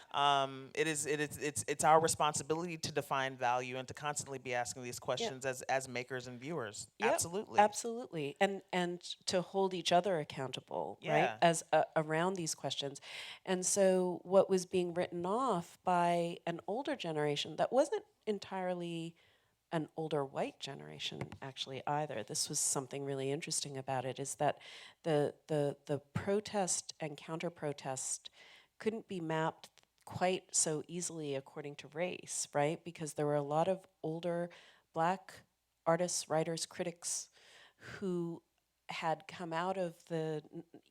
It's our responsibility to define value and to constantly be asking these Yeah. questions as makers and viewers. Yep, Absolutely. absolutely, and to hold each other accountable, right? Yeah. As around these questions, and so what was being written off by an older generation that wasn't entirely an older white generation actually either. This was something really interesting about it is that the protest and counter protest couldn't be mapped quite so easily according to race, right? Because there were a lot of older black artists, writers, critics who had come out of the,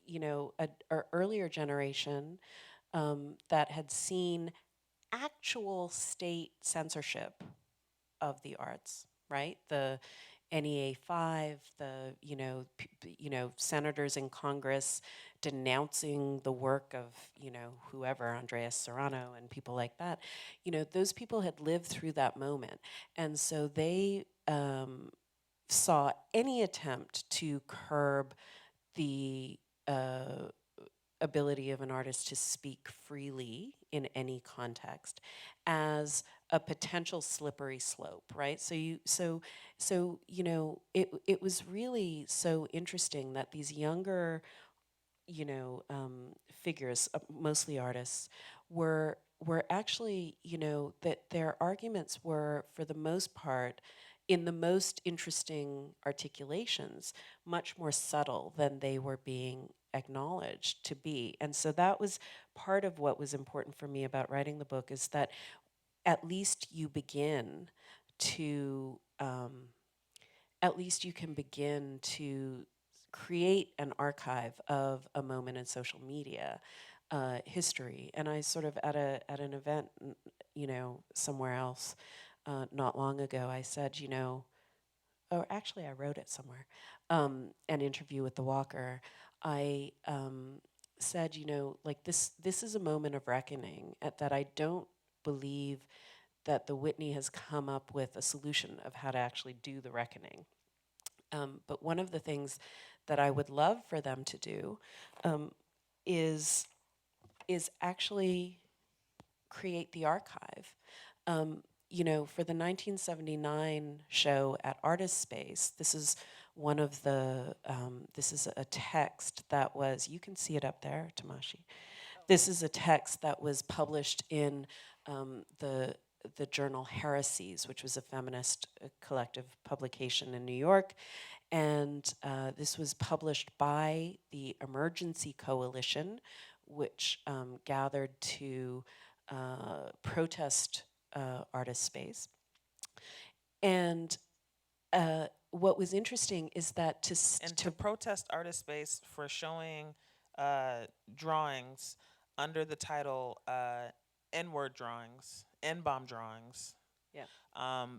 you know, a earlier generation that had seen actual state censorship of the arts, right? The NEA 5, the senators in Congress denouncing the work of whoever, Andreas Serrano and people like that. You know, those people had lived through that moment, and so they saw any attempt to curb the ability of an artist to speak freely in any context as a potential slippery slope, right? So you know, it was really so interesting that these younger, figures, mostly artists, were actually, that their arguments were, for the most part, in the most interesting articulations, much more subtle than they were being acknowledged to be. And so that was part of what was important for me about writing the book, is that at least you begin to at least you can begin to create an archive of a moment in social media history. And I sort of at an event, somewhere else, not long ago, I said, or actually I wrote it somewhere, an interview with the Walker. I said, like this is a moment of reckoning, that I don't believe that the Whitney has come up with a solution of how to actually do the reckoning. But one of the things that I would love for them to do um, is actually create the archive. For the 1979 show at Artist Space, this is one of the. This is a text that was. You can see it up there, Tomashi. This is a text that was published in the journal Heresies, which was a feminist collective publication in New York. And this was published by the Emergency Coalition, which gathered to protest Artist Space. And what was interesting is that to protest Artist Space for showing drawings under the title N-word drawings, N-bomb drawings, yeah,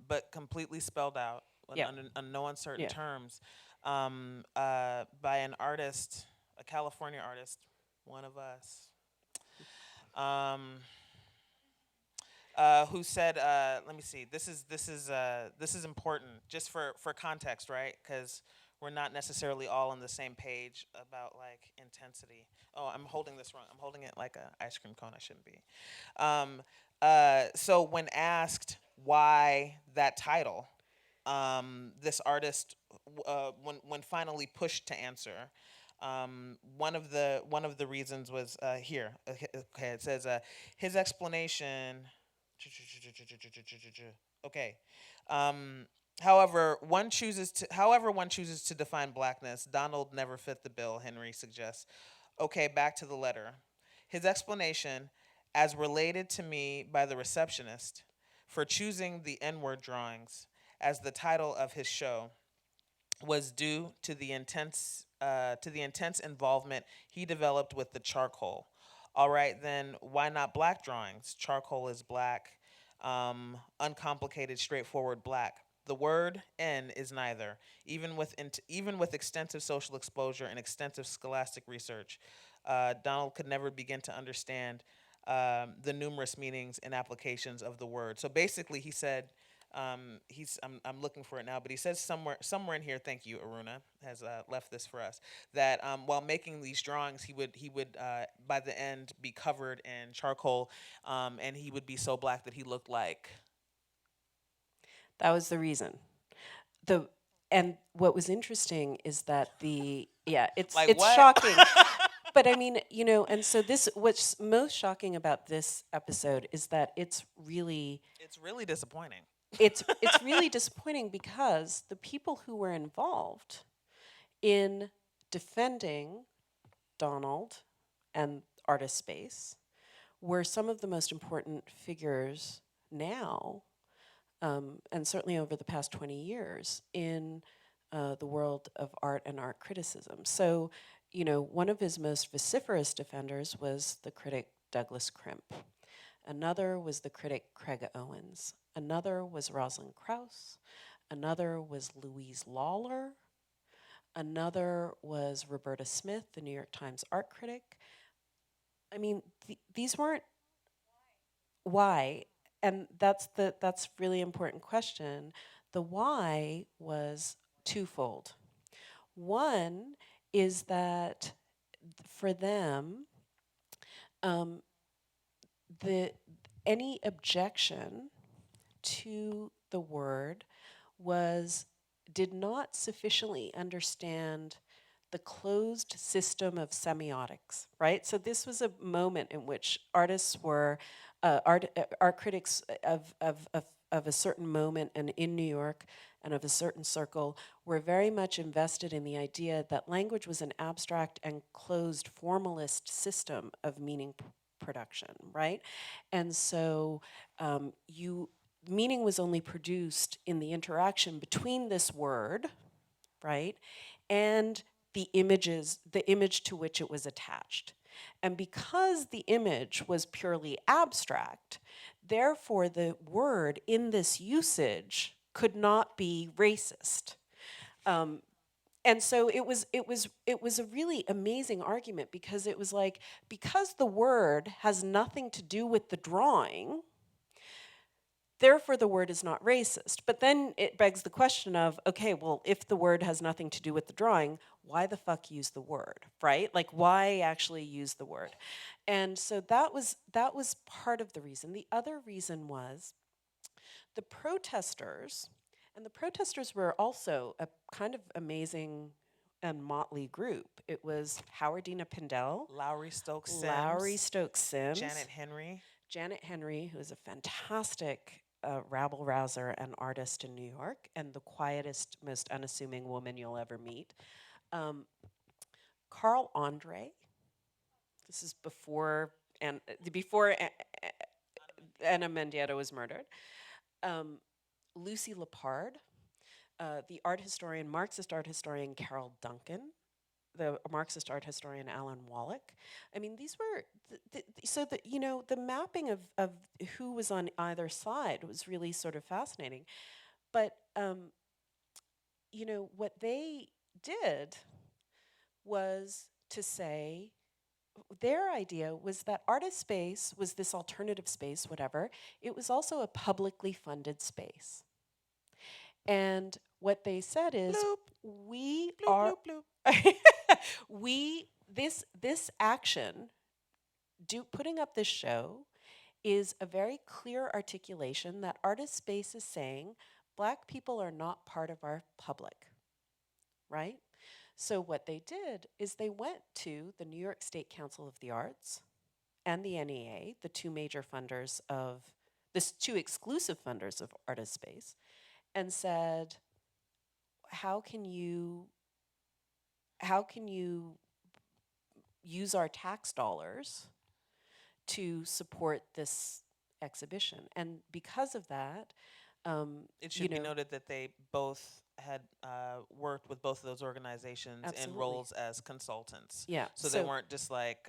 but completely spelled out yeah, on no uncertain yeah. terms, by an artist, a California artist, one of us, who said, "Let me see. This is important just for context, right? Because we're not necessarily all on the same page about like intensity. Oh, I'm holding this wrong. I'm holding it like a ice cream cone. I shouldn't be. So when asked why that title, this artist, when finally pushed to answer, one of the reasons was here. Okay, it says his explanation. Okay. However one chooses to define blackness, Donald never fit the bill, Henry suggests. Okay, back to the letter. His explanation, as related to me by the receptionist, for choosing the N-word drawings as the title of his show, was due to the intense involvement he developed with the charcoal. All right, then why not black drawings? Charcoal is black, uncomplicated, straightforward black. The word N is neither. Even with extensive social exposure and extensive scholastic research, Donald could never begin to understand the numerous meanings and applications of the word. So basically, he said, I'm looking for it now, but he says somewhere in here. Thank you, Aruna has left this for us. That while making these drawings, he would by the end be covered in charcoal, and he would be so black that he looked like. That was the reason. And what was interesting is that it's Like what? shocking. But I mean, and so what's most shocking about this episode is that it's really disappointing. it's really disappointing, because the people who were involved in defending Donald and Artist Space were some of the most important figures now, and certainly over the past 20 years, in the world of art and art criticism. So, one of his most vociferous defenders was the critic Douglas Crimp. Another was the critic Craig Owens. Another was Rosalind Krauss. Another was Louise Lawler. Another was Roberta Smith, the New York Times art critic. I mean, these weren't why, and that's really important question. The why was twofold. One is that for them, um, the any objection to the word was did not sufficiently understand the closed system of semiotics, right? So this was a moment in which artists were, art critics of a certain moment and in New York and of a certain circle were very much invested in the idea that language was an abstract and closed formalist system of meaning production, right? And so meaning was only produced in the interaction between this word, right, and the image to which it was attached. And because the image was purely abstract, therefore the word in this usage could not be racist. And so it was a really amazing argument because it was like, because the word has nothing to do with the drawing, therefore the word is not racist. But then it begs the question of, okay, well, if the word has nothing to do with the drawing, why the fuck use the word, right? Like, why actually use the word? And so that was part of the reason. The other reason was the protesters, and the protesters were also a kind of amazing and motley group. It was Howardina Pindell, Lowry Stokes Lowry Sims, Stokes Sims, Janet Henry. Who is a fantastic rabble rouser and artist in New York, and the quietest, most unassuming woman you'll ever meet. Carl Andre. This is before Anna Mendieta was murdered. Lucy Lepard, the art historian, Marxist art historian Carol Duncan, the Marxist art historian Alan Wallach. I mean, these were so that the mapping of who was on either side was really sort of fascinating. But what they did was to say their idea was that artist space was this alternative space, whatever. It was also a publicly funded space. And what they said is, Bloop. we Bloop, are bloop, bloop. this action, putting up this show, is a very clear articulation that artist space is saying Black people are not part of our public, right? So what they did is they went to the New York State Council of the Arts and the NEA, the two exclusive funders of artist space, and said, how can you use our tax dollars to support this exhibition? And because of that, It should be noted that they both had worked with both of those organizations in Absolutely. roles as consultants. Yeah, So they so- weren't just like,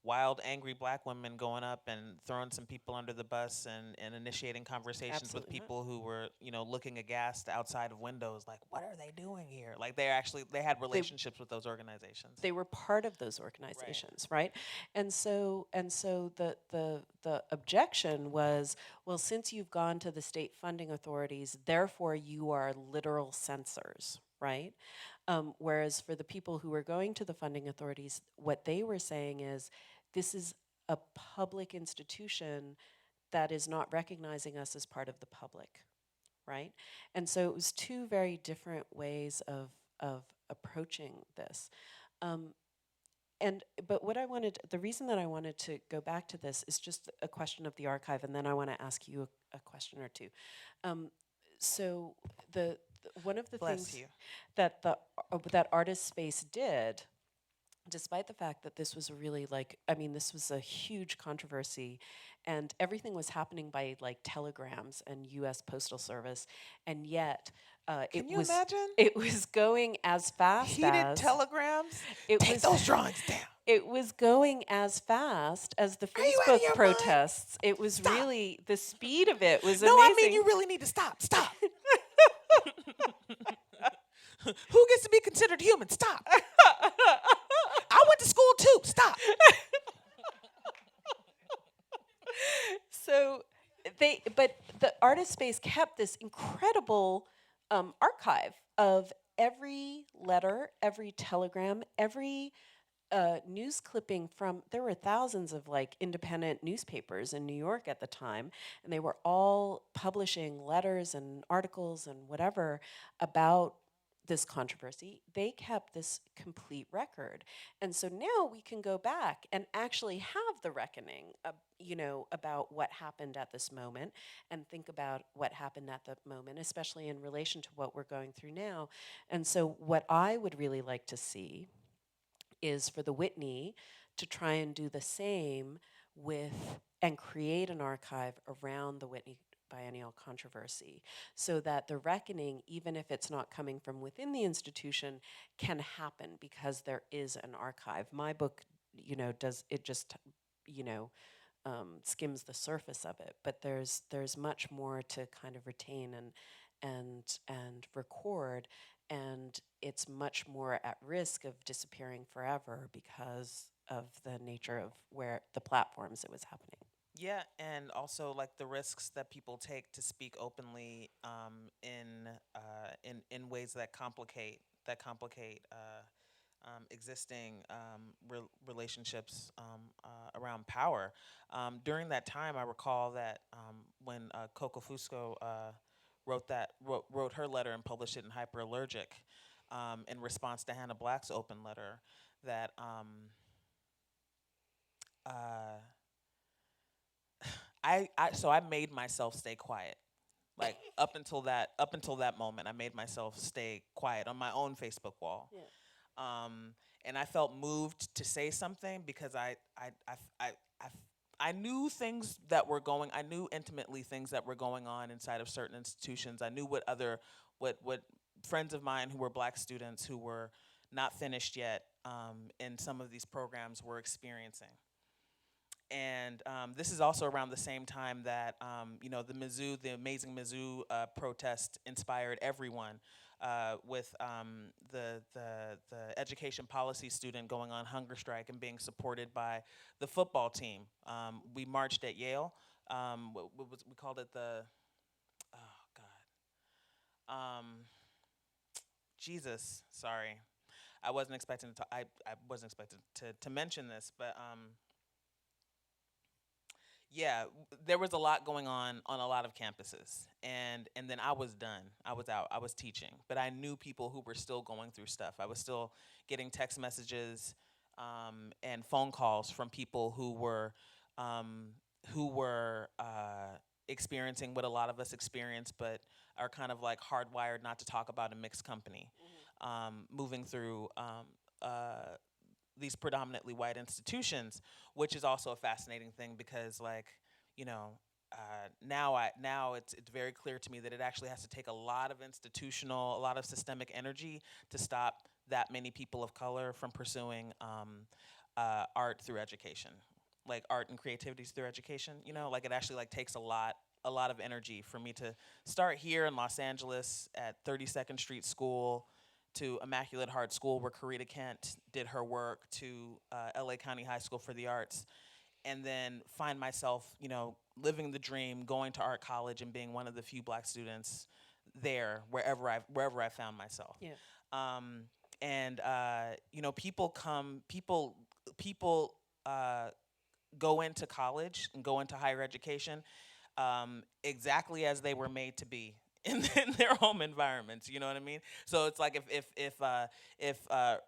wild, angry Black women going up and throwing some people under the bus and initiating conversations Absolutely with not. people who were, looking aghast outside of windows, like, what are they doing here? Like, they had relationships with those organizations. They were part of those organizations, right? And so the objection was, well, since you've gone to the state funding authorities, therefore you are literal censors, right? Whereas for the people who were going to the funding authorities, what they were saying is, this is a public institution that is not recognizing us as part of the public, right? And so it was two very different ways of approaching this. But the reason that I wanted to go back to this is just a question of the archive, and then I want to ask you a question or two. So one of the Bless things you. that Artist Space did, despite the fact that this was really this was a huge controversy, and everything was happening by telegrams and U.S. Postal Service, and yet Can you imagine? it was going as fast Heated as telegrams? it Take was those drawings down. it was going as fast as the Are you out of Facebook your protests. It was Stop. really, the speed of it was No, amazing. I mean, you really need to stop. Stop. Who gets to be considered human? Stop. I went to school too. Stop. So but the Artist Space kept this incredible archive of every letter, every telegram, every a news clipping from, there were thousands of like independent newspapers in New York at the time, and they were all publishing letters and articles and whatever about this controversy. They kept this complete record. And so now we can go back and actually have the reckoning, about what happened at this moment and think about what happened at the moment, especially in relation to what we're going through now. And so what I would really like to see is for the Whitney to try and do the same with and create an archive around the Whitney biennial controversy so that the reckoning, even if it's not coming from within the institution, can happen because there is an archive. My book, does it just, skims the surface of it, but there's much more to kind of retain and record, and it's much more at risk of disappearing forever because of the nature of where the platforms it was happening. Yeah, and also like the risks that people take to speak openly in ways that complicate existing relationships around power. During that time, I recall that when Coco Fusco wrote her letter and published it in Hyperallergic in response to Hannah Black's open letter, that uh, I made myself stay quiet. Like up until that moment, I made myself stay quiet on my own Facebook wall. Yeah. And I felt moved to say something because I knew things that were going. I knew intimately things that were going on inside of certain institutions. I knew what friends of mine who were Black students who were not finished yet in some of these programs were experiencing. And this is also around the same time that the amazing Mizzou protest inspired everyone with the education policy student going on hunger strike and being supported by the football team. We marched at Yale. We called it the oh God Jesus, sorry. I wasn't expecting I wasn't expecting to mention this, but yeah, there was a lot going on a lot of campuses, and then I was done. I was out. I was teaching, but I knew people who were still going through stuff. I was still getting text messages and phone calls from people who were experiencing what a lot of us experience, but are kind of like hardwired not to talk about in mixed company, moving through. These predominantly white institutions, which is also a fascinating thing because, like, now it's very clear to me that it actually has to take a lot of a lot of systemic energy to stop that many people of color from pursuing art through education, like art and creativity through education. Like it actually like takes a lot of energy for me to start here in Los Angeles at 32nd Street School, to Immaculate Heart School where Karita Kent did her work, to LA County High School for the Arts, and then find myself, living the dream, going to art college and being one of the few Black students there wherever I found myself. Yeah. And people go into college and go into higher education exactly as they were made to be in their home environments. You know what I mean? So it's like if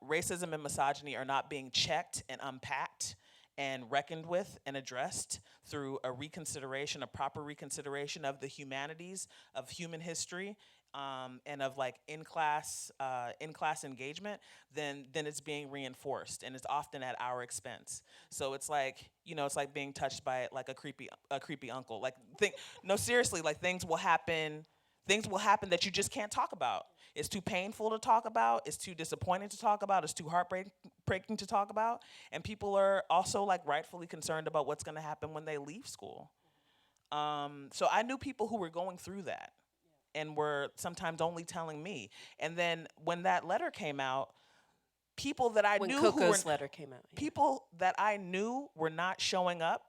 racism and misogyny are not being checked and unpacked and reckoned with and addressed through a proper reconsideration of the humanities, of human history, and of like in class engagement, then it's being reinforced, and it's often at our expense. So it's like it's like being touched by like a creepy uncle. Like no, seriously, like things will happen. Things will happen that you just can't talk about. It's too painful to talk about. It's too disappointing to talk about. It's too heartbreaking to talk about. And people are also like rightfully concerned about what's going to happen when they leave school. So I knew people who were going through that and were sometimes only telling me. And then when that letter came out, people that I When knew Coco's letter came out. Yeah. people that I knew were not showing up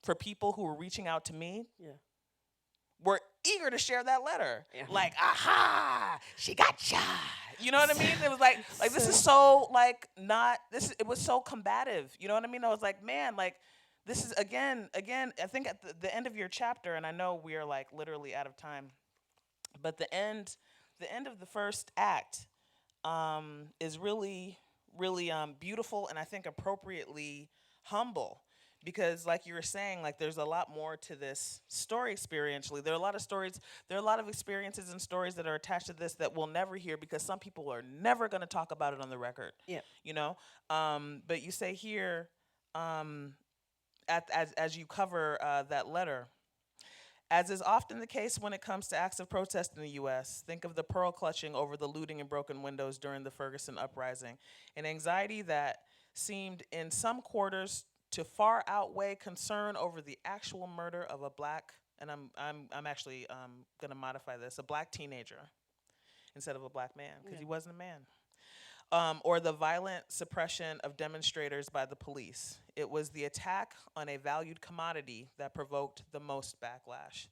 for people who were reaching out to me Yeah. were eager to share that letter. Yeah. Like, aha, she got ya. You know what I mean? It was like this is so like not this. It was so combative. You know what I mean? I was like, man, like this is again. I think at the end of your chapter, and I know we are like literally out of time, but the end of the first act is really, really beautiful, and I think appropriately humble. Because, like you were saying, like there's a lot more to this story experientially. There are a lot of stories, there are a lot of experiences and stories that are attached to this that we'll never hear because some people are never going to talk about it on the record. Yeah. You know, but you say here, as you cover that letter. As is often the case when it comes to acts of protest in the U.S., think of the pearl clutching over the looting and broken windows during the Ferguson uprising, an anxiety that seemed in some quarters to far outweigh concern over the actual murder of a black, and I'm actually going to modify this, a black teenager instead of a black man, because he wasn't a man. Or the violent suppression of demonstrators by the police. It was the attack on a valued commodity that provoked the most backlash.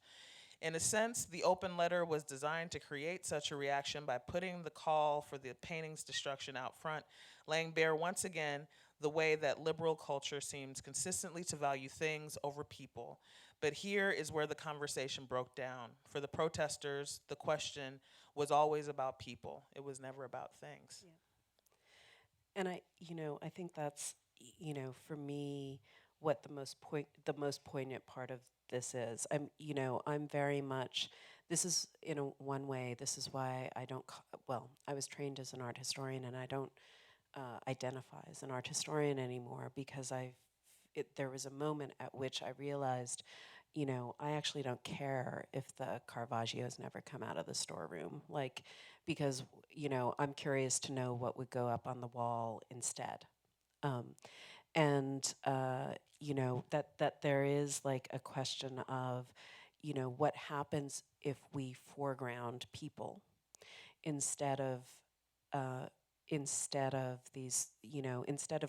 In a sense, the open letter was designed to create such a reaction by putting the call for the painting's destruction out front, laying bare once again the way that liberal culture seems consistently to value things over people. But here is where the conversation broke down. For the protesters, the question was always about people. It was never about things. Yeah. And I think that's, for me, what the most poignant part of this is. I'm very much. This is in one way. This is why I don't. Well, I was trained as an art historian, and I don't identify as an art historian anymore because there was a moment at which I realized, I actually don't care if the Caravaggio's never come out of the storeroom, like, because, I'm curious to know what would go up on the wall instead. Um, and, that there is like a question of, what happens if we foreground people instead of uh, instead of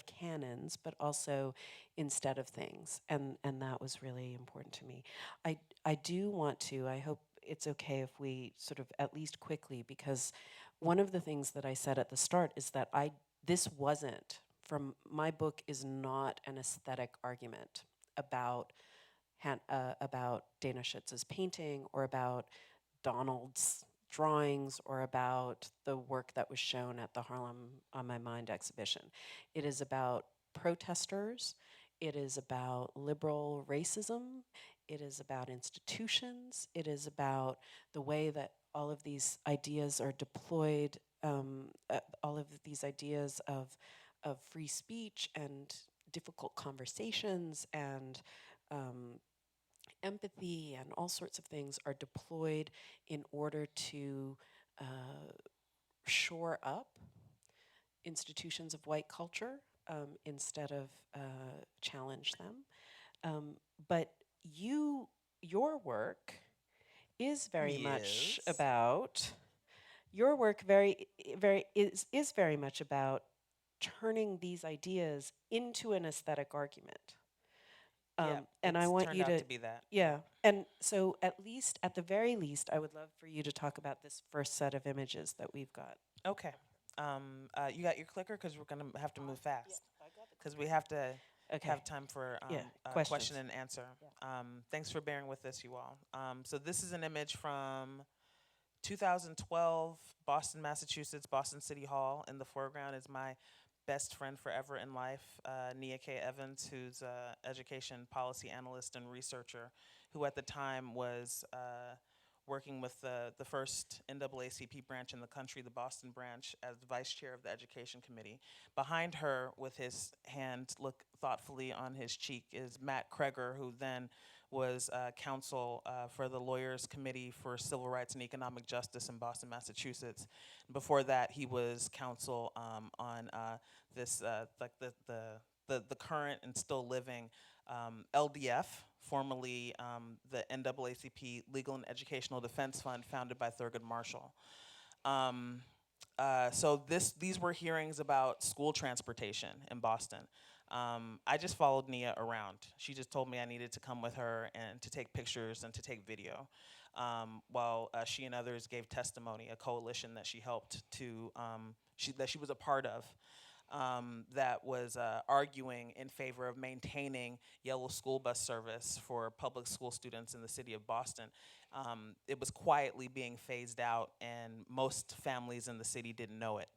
canons, but also instead of things, and that was really important to me. I do want to. I hope it's okay if we sort of at least quickly, because one of the things that I said at the start is that this wasn't from my book is not an aesthetic argument about about Dana Schutz's painting or about Donald's drawings or about the work that was shown at the Harlem on My Mind exhibition. It is about protesters. It is about liberal racism. It is about institutions. It is about the way that all of these ideas are deployed, all of these ideas of free speech and difficult conversations and empathy and all sorts of things are deployed in order to shore up institutions of white culture instead of challenge them. But your work is very much Yes. about is very much about turning these ideas into an aesthetic argument. Yeah, And I it's want turned you out to, to be that. yeah. And so, at the very least, I would love for you to talk about this first set of images that we've got. Okay. You got your clicker because we're gonna have to move fast because we have to Okay. have time for Yeah, question questions. and answer. Thanks for bearing with us, you all. So this is an image from 2012, Boston, Massachusetts, Boston City Hall. In the foreground is my best friend forever in life, Nia K. Evans, who's an education policy analyst and researcher, who at the time was working with the first NAACP branch in the country, the Boston branch, as vice chair of the education committee. Behind her, with his hand look thoughtfully on his cheek, is Matt Kreger, who then was counsel for the Lawyers Committee for Civil Rights and Economic Justice in Boston, Massachusetts. Before that, he was counsel on this, like the current and still living LDF, formerly the NAACP Legal and Educational Defense Fund, founded by Thurgood Marshall. So these were hearings about school transportation in Boston. I just followed Nia around. She just told me I needed to come with her and to take pictures and to take video. while she and others gave testimony, a coalition that she helped to, that she was a part of, that was arguing in favor of maintaining yellow school bus service for public school students in the city of Boston. It was quietly being phased out, and most families in the city didn't know it.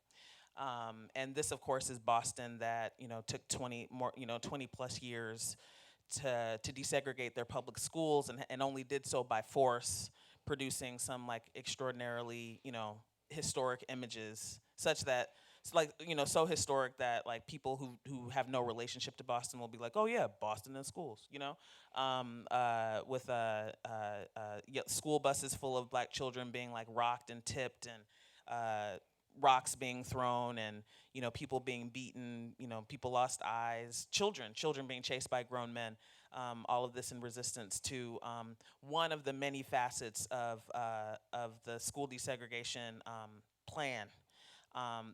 And this, of course, is Boston that took 20 plus years to desegregate their public schools, and only did so by force, producing some like extraordinarily historic images, such that it's like so historic that like people who have no relationship to Boston will be like, oh yeah, Boston and schools, with school buses full of black children being like rocked and tipped, and rocks being thrown, and people being beaten, people lost eyes, children being chased by grown men, all of this in resistance to one of the many facets of the school desegregation plan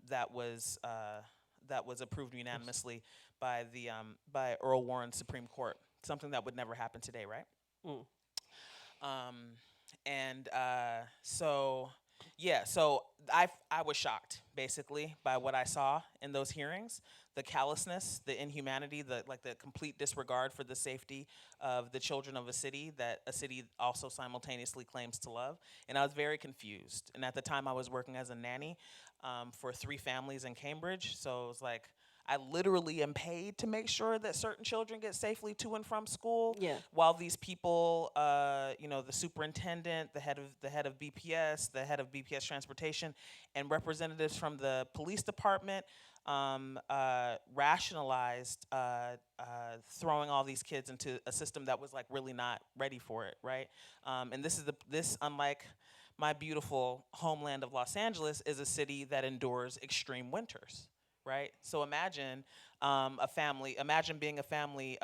that was approved unanimously by the by Earl Warren's Supreme Court. Something that would never happen today, right? Mm. So yeah, so I was shocked basically by what I saw in those hearings, the callousness, the inhumanity, the complete disregard for the safety of the children of a city that a city also simultaneously claims to love. And I was very confused. And at the time I was working as a nanny for 3 families in Cambridge, so it was like I literally am paid to make sure that certain children get safely to and from school. Yeah. While these people, the superintendent, the head of BPS, the head of BPS transportation, and representatives from the police department rationalized throwing all these kids into a system that was like really not ready for it, right? And this unlike my beautiful homeland of Los Angeles, is a city that endures extreme winters. Right, so imagine Imagine being a family,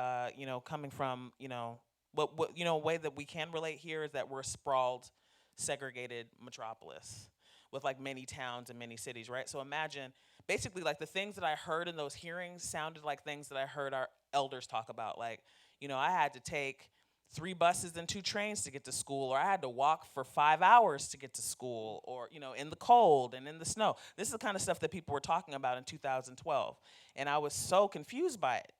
coming from, a way that we can relate here is that we're a sprawled, segregated metropolis with like many towns and many cities, right? So imagine, basically, like the things that I heard in those hearings sounded like things that I heard our elders talk about. Like, I had to take 3 buses and 2 trains to get to school, or I had to walk for 5 hours to get to school, or in the cold and in the snow. This is the kind of stuff that people were talking about in 2012, and I was so confused by it,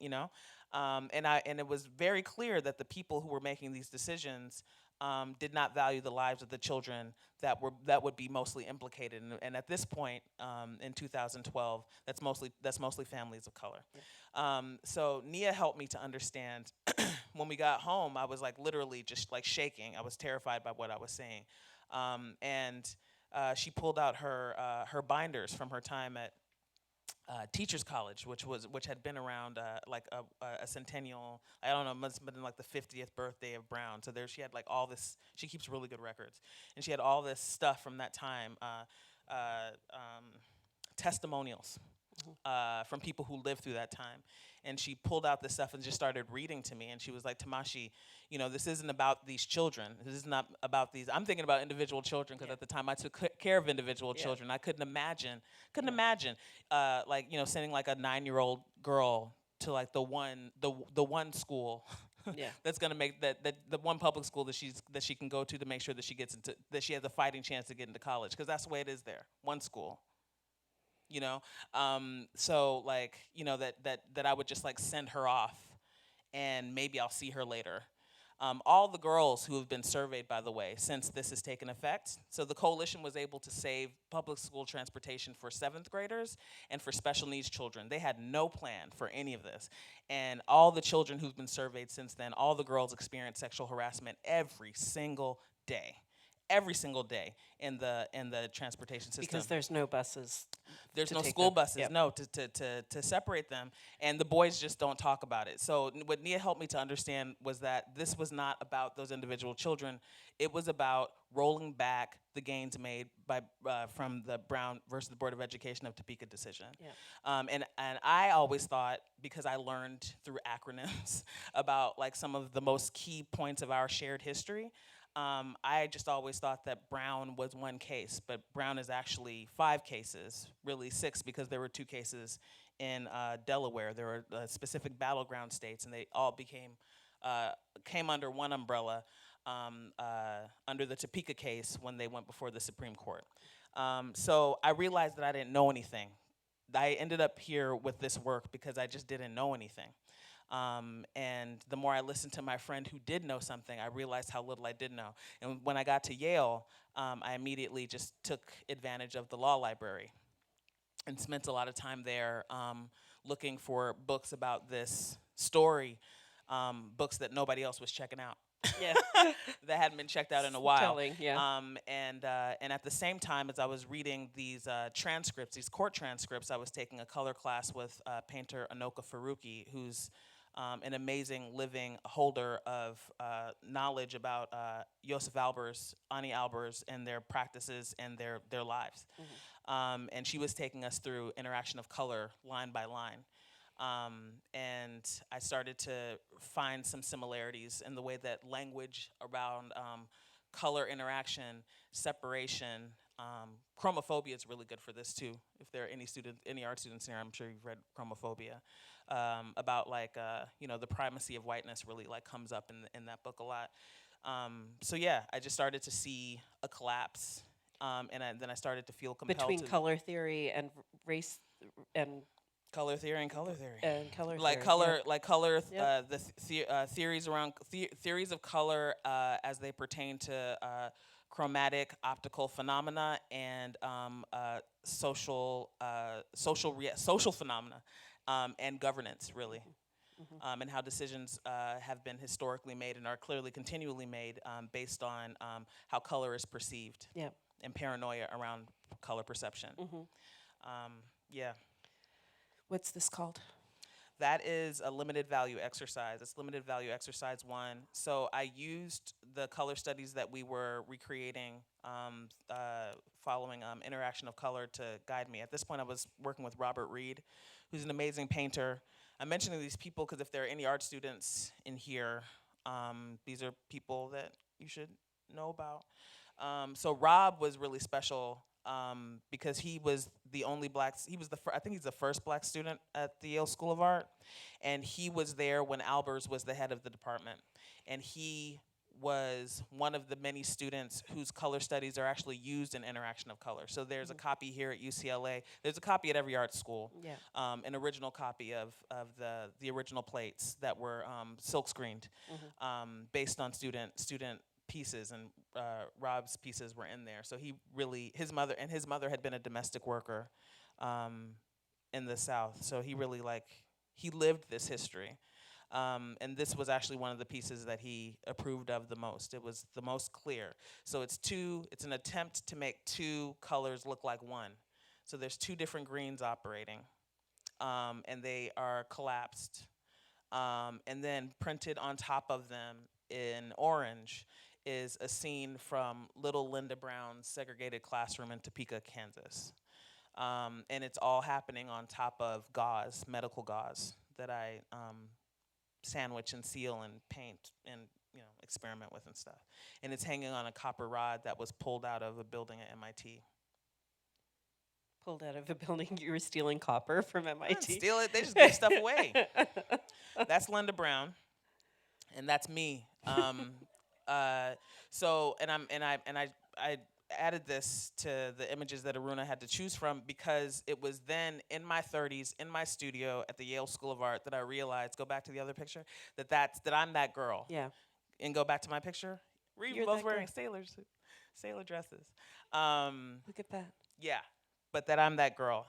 and it was very clear that the people who were making these decisions did not value the lives of the children that would be mostly implicated, and at this point in 2012, that's mostly families of color. So Nia helped me to understand. When we got home, I was like literally just like shaking. I was terrified by what I was seeing, and she pulled out her binders from her time at Teachers College, which had been around like a centennial. I don't know, must have been like the 50th birthday of Brown. So she had like all this. She keeps really good records, and she had all this stuff from that time, testimonials. From people who lived through that time. And she pulled out this stuff and just started reading to me. And she was like, Tomashi, this isn't about these children. This is not about these. I'm thinking about individual children because at the time I took care of individual children. I couldn't imagine, sending like a 9-year-old girl to like the one school that's gonna make that the one public school that she can go to make sure that she has a fighting chance to get into college, because that's the way it is there. One school. So like, that I would just like send her off, and maybe I'll see her later. All the girls who have been surveyed, by the way, since this has taken effect, so the coalition was able to save public school transportation for 7th graders and for special needs children. They had no plan for any of this. And all the children who've been surveyed since then, all the girls experience sexual harassment every single day. Every single day in the transportation system. Because there's no buses. There's no school buses, to separate them, and the boys just don't talk about it. So what Nia helped me to understand was that this was not about those individual children. It was about rolling back the gains made by from the Brown versus the Board of Education of Topeka decision. And I always thought, because I learned through acronyms about like some of the most key points of our shared history, I just always thought that Brown was one case, but Brown is actually 5 cases, really 6, because there were 2 cases in Delaware. There were specific battleground states, and they all became came under one umbrella under the Topeka case when they went before the Supreme Court. So I realized that I didn't know anything. I ended up here with this work because I just didn't know anything. And the more I listened to my friend who did know something, I realized how little I did know. And when I got to Yale, I immediately just took advantage of the law library and spent a lot of time there looking for books about this story, books that nobody else was checking out. Yeah. That hadn't been checked out in a while. Telling, yeah. And at the same time as I was reading these transcripts, these court transcripts, I was taking a color class with painter Anoka Faruqi, who's an amazing living holder of knowledge about Joseph Albers, Ani Albers, and their practices and their lives. And she was taking us through interaction of color line by line. And I started to find some similarities in the way that language around color interaction, separation, chromophobia is really good for this too. If there are any art students here, I'm sure you've read Chromophobia, about like the primacy of whiteness really like comes up in that book a lot. So yeah, I just started to see a collapse, and then I started to feel compelled Between to color theory and race and color theory and color theory. like color Yep. Theories around theories of color as they pertain to chromatic optical phenomena and social phenomena and governance really. And how decisions have been historically made and are clearly continually made based on how color is perceived. Yeah. And paranoia around color perception. Yeah. What's this called? That is a limited value exercise. It's limited value exercise 1. So I used the color studies that we were recreating following interaction of color to guide me. At this point, I was working with Robert Reed, who's an amazing painter. I'm mentioning these people because if there are any art students in here, these are people that you should know about. So Rob was really special because he was the only black. I think he's the first black student at the Yale School of Art, and he was there when Albers was the head of the department, and he was one of the many students whose color studies are actually used in interaction of color. So there's a copy here at UCLA. There's a copy at every art school. Yeah. An original copy of the original plates that were silk screened, based on student pieces, and Rob's pieces were in there. So he really, his mother had been a domestic worker in the South. So he really he lived this history. And this was actually one of the pieces that he approved of the most. It was the most clear. So it's an attempt to make two colors look like one. So there's two different greens operating, and they are collapsed. And then printed on top of them in orange is a scene from little Linda Brown's segregated classroom in Topeka, Kansas. And it's all happening on top of gauze, medical gauze, that I sandwich and seal and paint and experiment with and stuff. And it's hanging on a copper rod that was pulled out of a building at MIT. Pulled out of a building, you were stealing copper from MIT. I didn't steal it. They just give stuff away. That's Linda Brown, and that's me. So I added this to the images that Aruna had to choose from because it was then in my 30s in my studio at the Yale School of Art that I realized. Go back to the other picture. That I'm that girl. Yeah. And go back to my picture. We're You're both that wearing girl. sailor dresses. Look at that. Yeah, but that I'm that girl.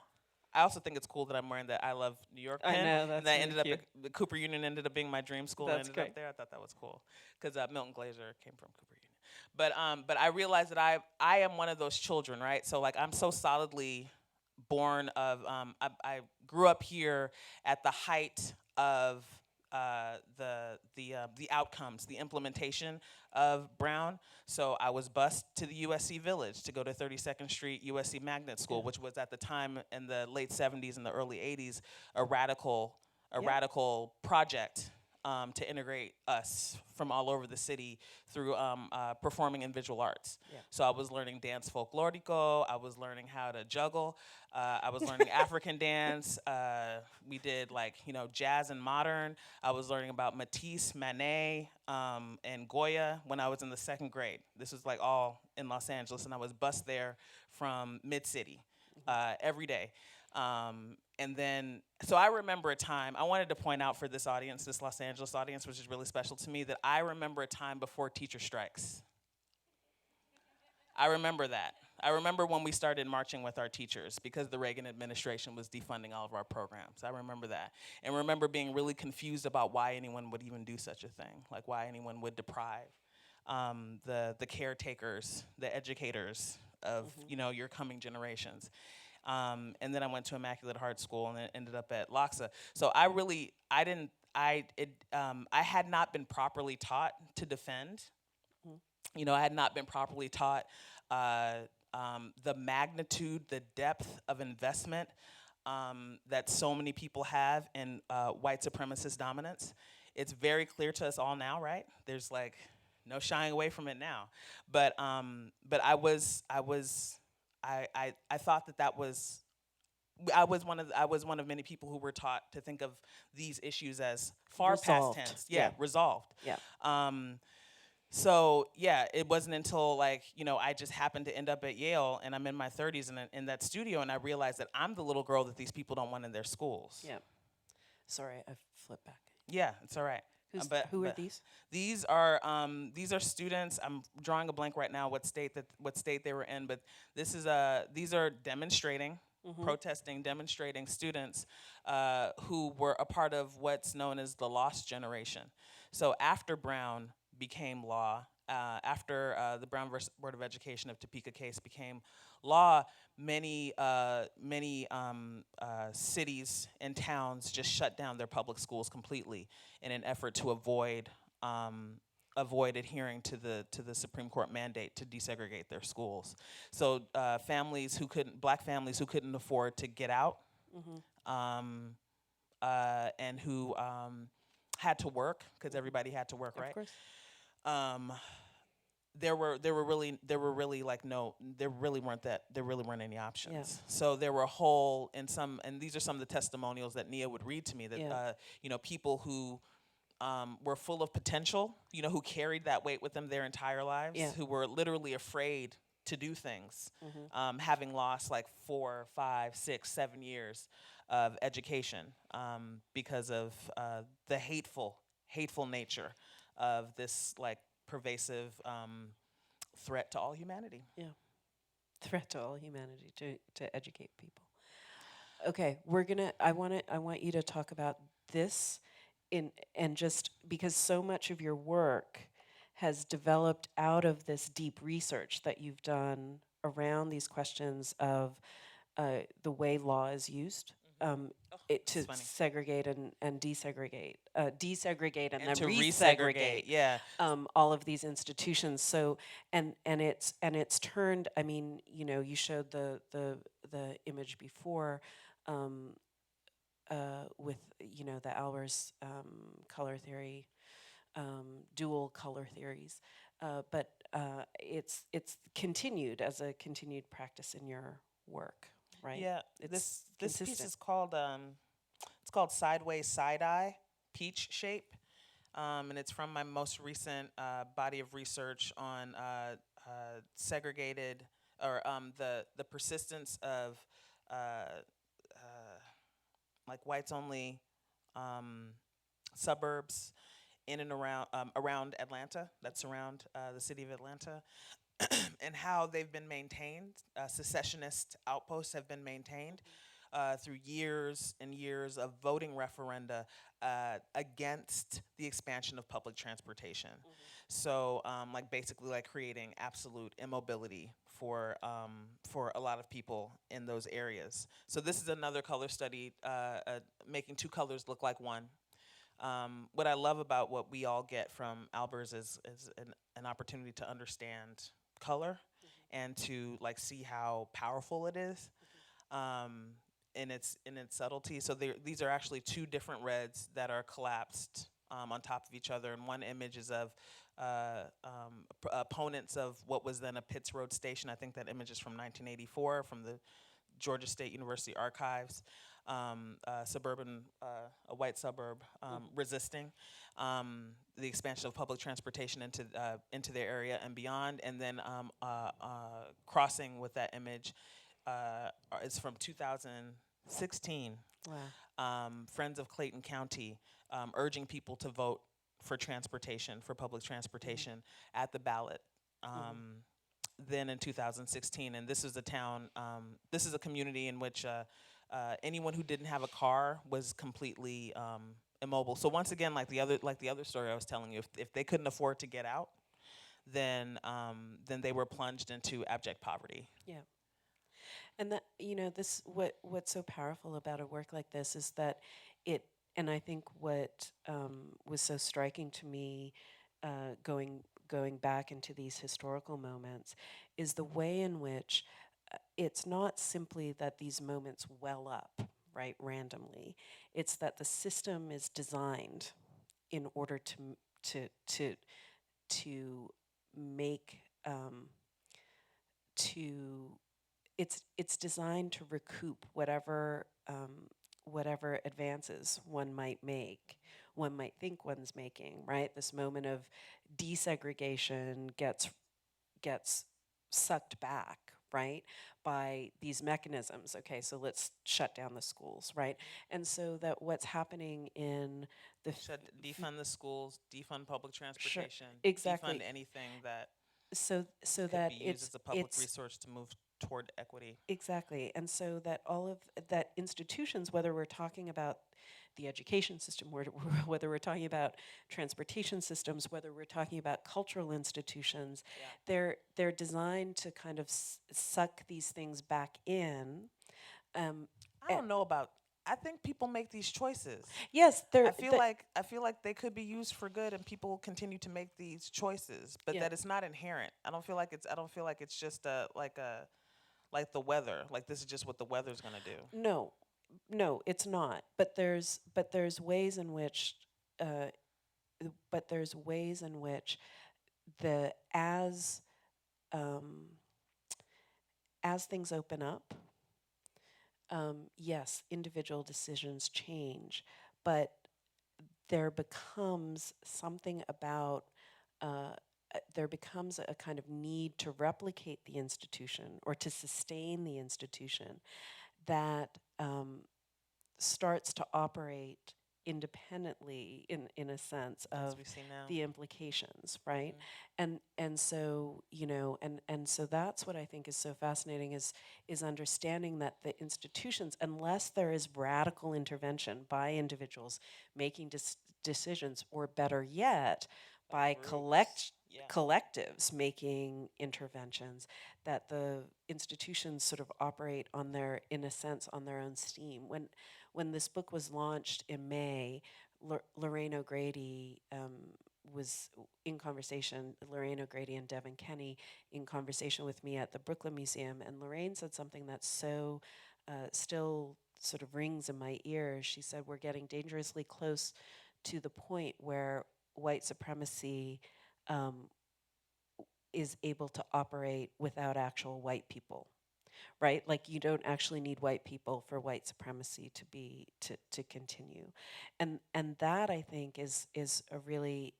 I also think it's cool that I'm wearing the I Love New York pin. I know, that's and that really ended cute. up the Cooper Union ended up being my dream school. That's I ended great. up there. I thought that was cool because Milton Glaser came from Cooper Union. But I realized that I am one of those children, right? So I'm so solidly born of I grew up here at the height of the outcomes, the implementation of Brown. So I was bused to the USC Village to go to 32nd Street USC Magnet School, which was at the time in the late 70s and the early 80s a radical project. to integrate us from all over the city through performing in visual arts. Yeah. So I was learning dance folklorico. I was learning how to juggle. I was learning African dance. We did jazz and modern. I was learning about Matisse, Manet, and Goya when I was in the 2nd grade. This was like all in Los Angeles, and I was bused there from Mid-City every day. And then, so I remember a time, I wanted to point out for this audience, this Los Angeles audience, which is really special to me, that I remember a time before teacher strikes. I remember that. I remember when we started marching with our teachers because the Reagan administration was defunding all of our programs. I remember that. And remember being really confused about why anyone would even do such a thing, like why anyone would deprive the caretakers, the educators of your coming generations. And then I went to Immaculate Heart School and then ended up at Loxa. So I had not been properly taught to defend. I had not been properly taught the magnitude, the depth of investment that so many people have in white supremacist dominance. It's very clear to us all now, right? There's no shying away from it now. But I thought that was. I was one of many people who were taught to think of these issues as far Resolved. past tense. Yeah, resolved. Yeah. So yeah, it wasn't until I just happened to end up at Yale and I'm in my 30s in that studio and I realized that I'm the little girl that these people don't want in their schools. Yeah. Sorry, I flipped back. Yeah, it's all right. Who are these? These are students. I'm drawing a blank right now what state they were in, but these are demonstrating, protesting, demonstrating students who were a part of what's known as the lost generation. So after Brown became law, after the Brown versus Board of Education of Topeka case became law, many cities and towns just shut down their public schools completely in an effort to avoid adhering to the Supreme Court mandate to desegregate their schools. So black families who couldn't afford to get out, and who had to work because everybody had to work, right? Of course. There really weren't any options. Yeah. So there were and these are some of the testimonials that Nia would read to me that people who were full of potential, who carried that weight with them their entire lives, who were literally afraid to do things, having lost 4, 5, 6, 7 years of education because of the hateful nature of this pervasive threat to all humanity. Yeah. Threat to all humanity to educate people. Okay, I want you to talk about this and just because so much of your work has developed out of this deep research that you've done around these questions of the way law is used. To segregate and desegregate, desegregate and then to resegregate. Yeah. All of these institutions. So and it's turned. I mean, you showed the image before with the Albers color theory, dual color theories, but it's continued as a continued practice in your work. Right. Yeah, It's this piece consistent. is called it's called Sideways Side Eye Peach Shape, and it's from my most recent body of research on segregated or the persistence of whites only suburbs in and around Atlanta that surround the city of Atlanta. And how they've been maintained, secessionist outposts have been maintained through years and years of voting referenda against the expansion of public transportation. So, basically, creating absolute immobility for a lot of people in those areas. So this is another color study, making two colors look like one. What I love about what we all get from Albers is an opportunity to understand color and to see how powerful it is in its subtlety. So these are actually two different reds that are collapsed on top of each other. And one image is of opponents of what was then a Pitts Road station. I think that image is from 1984 from the Georgia State University archives, a white suburb resisting the expansion of public transportation into their area and beyond, and then crossing with that image is from 2016. Wow. Friends of Clayton County urging people to vote for transportation, for public transportation at the ballot. Then in 2016, and this is a town, this is a community in which anyone who didn't have a car was completely immobile. So once again, like the other story I was telling you, if they couldn't afford to get out, then they were plunged into abject poverty. Yeah. And that, this what's so powerful about a work like this is that and I think what was so striking to me, going back into these historical moments, is the way in which it's not simply that these moments well up, right, randomly. It's that the system is designed in order to make to it's designed to recoup whatever advances one might think one's making, right? This moment of desegregation gets sucked back, right, by these mechanisms. Okay, so let's shut down the schools, right? And so that what's happening in the Defund the schools, defund public transportation, exactly. defund anything that so could that be used as a public resource to move toward equity. Exactly. And so that all of that institutions, whether we're talking about the education system, whether we're talking about transportation systems, whether we're talking about cultural institutions, they're designed to kind of suck these things back in. I don't know about. I think people make these choices. Yes, I feel like they could be used for good, and people continue to make these choices, but that it's not inherent. I don't feel like it's just like the weather. Like this is just what the weather's gonna do. No, it's not. But there's ways in which the as things open up, yes, individual decisions change, but there becomes something about there becomes a kind of need to replicate the institution or to sustain the institution that starts to operate independently in a sense of the implications, right? And so and so that's what I think is so fascinating is understanding that the institutions, unless there is radical intervention by individuals making decisions, or better yet, by collectives making interventions, that the institutions sort of operate on in a sense, on their own steam. When this book was launched in May, Lorraine O'Grady was in conversation, Lorraine O'Grady and Devin Kenny in conversation with me at the Brooklyn Museum, and Lorraine said something that's so still sort of rings in my ears. She said, we're getting dangerously close to the point where white supremacy is able to operate without actual white people, right? Like you don't actually need white people for white supremacy to continue, and that I think is a really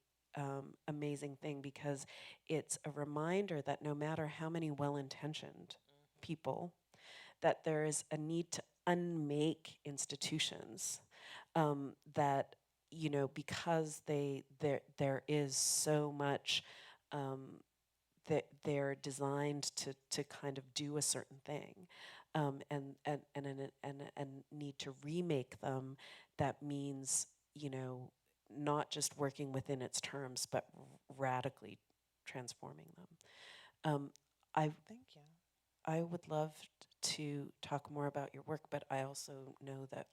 amazing thing, because it's a reminder that no matter how many well-intentioned people, that there is a need to unmake institutions that because there is so much that they're designed to kind of do a certain thing, and need to remake them. That means not just working within its terms, but radically transforming them. Thank you. I would love to talk more about your work, but I also know that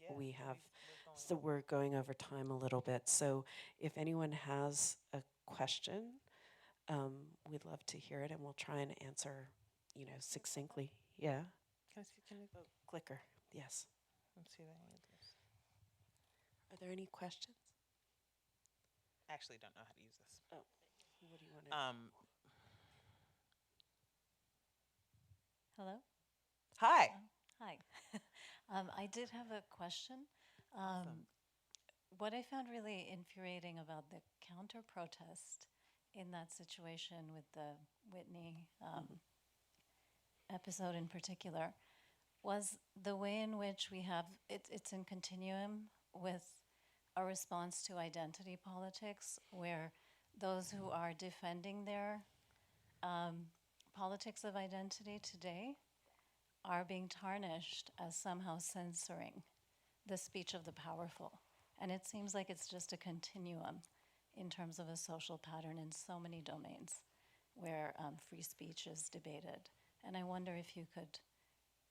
we're going over time a little bit. So if anyone has a question, we'd love to hear it, and we'll try and answer, succinctly. Yeah. Can I go? Clicker. Yes. Let's see that. Are there any questions? actually don't know how to use this. Oh, what do you want to? Hello? Hi. Hi. I did have a question. Awesome. What I found really infuriating about the counter protest in that situation with the Whitney episode in particular was the way in which we have it's in continuum with a response to identity politics, where those who are defending their politics of identity today are being tarnished as somehow censoring the speech of the powerful. And it seems like it's just a continuum in terms of a social pattern in so many domains where free speech is debated. And I wonder if you could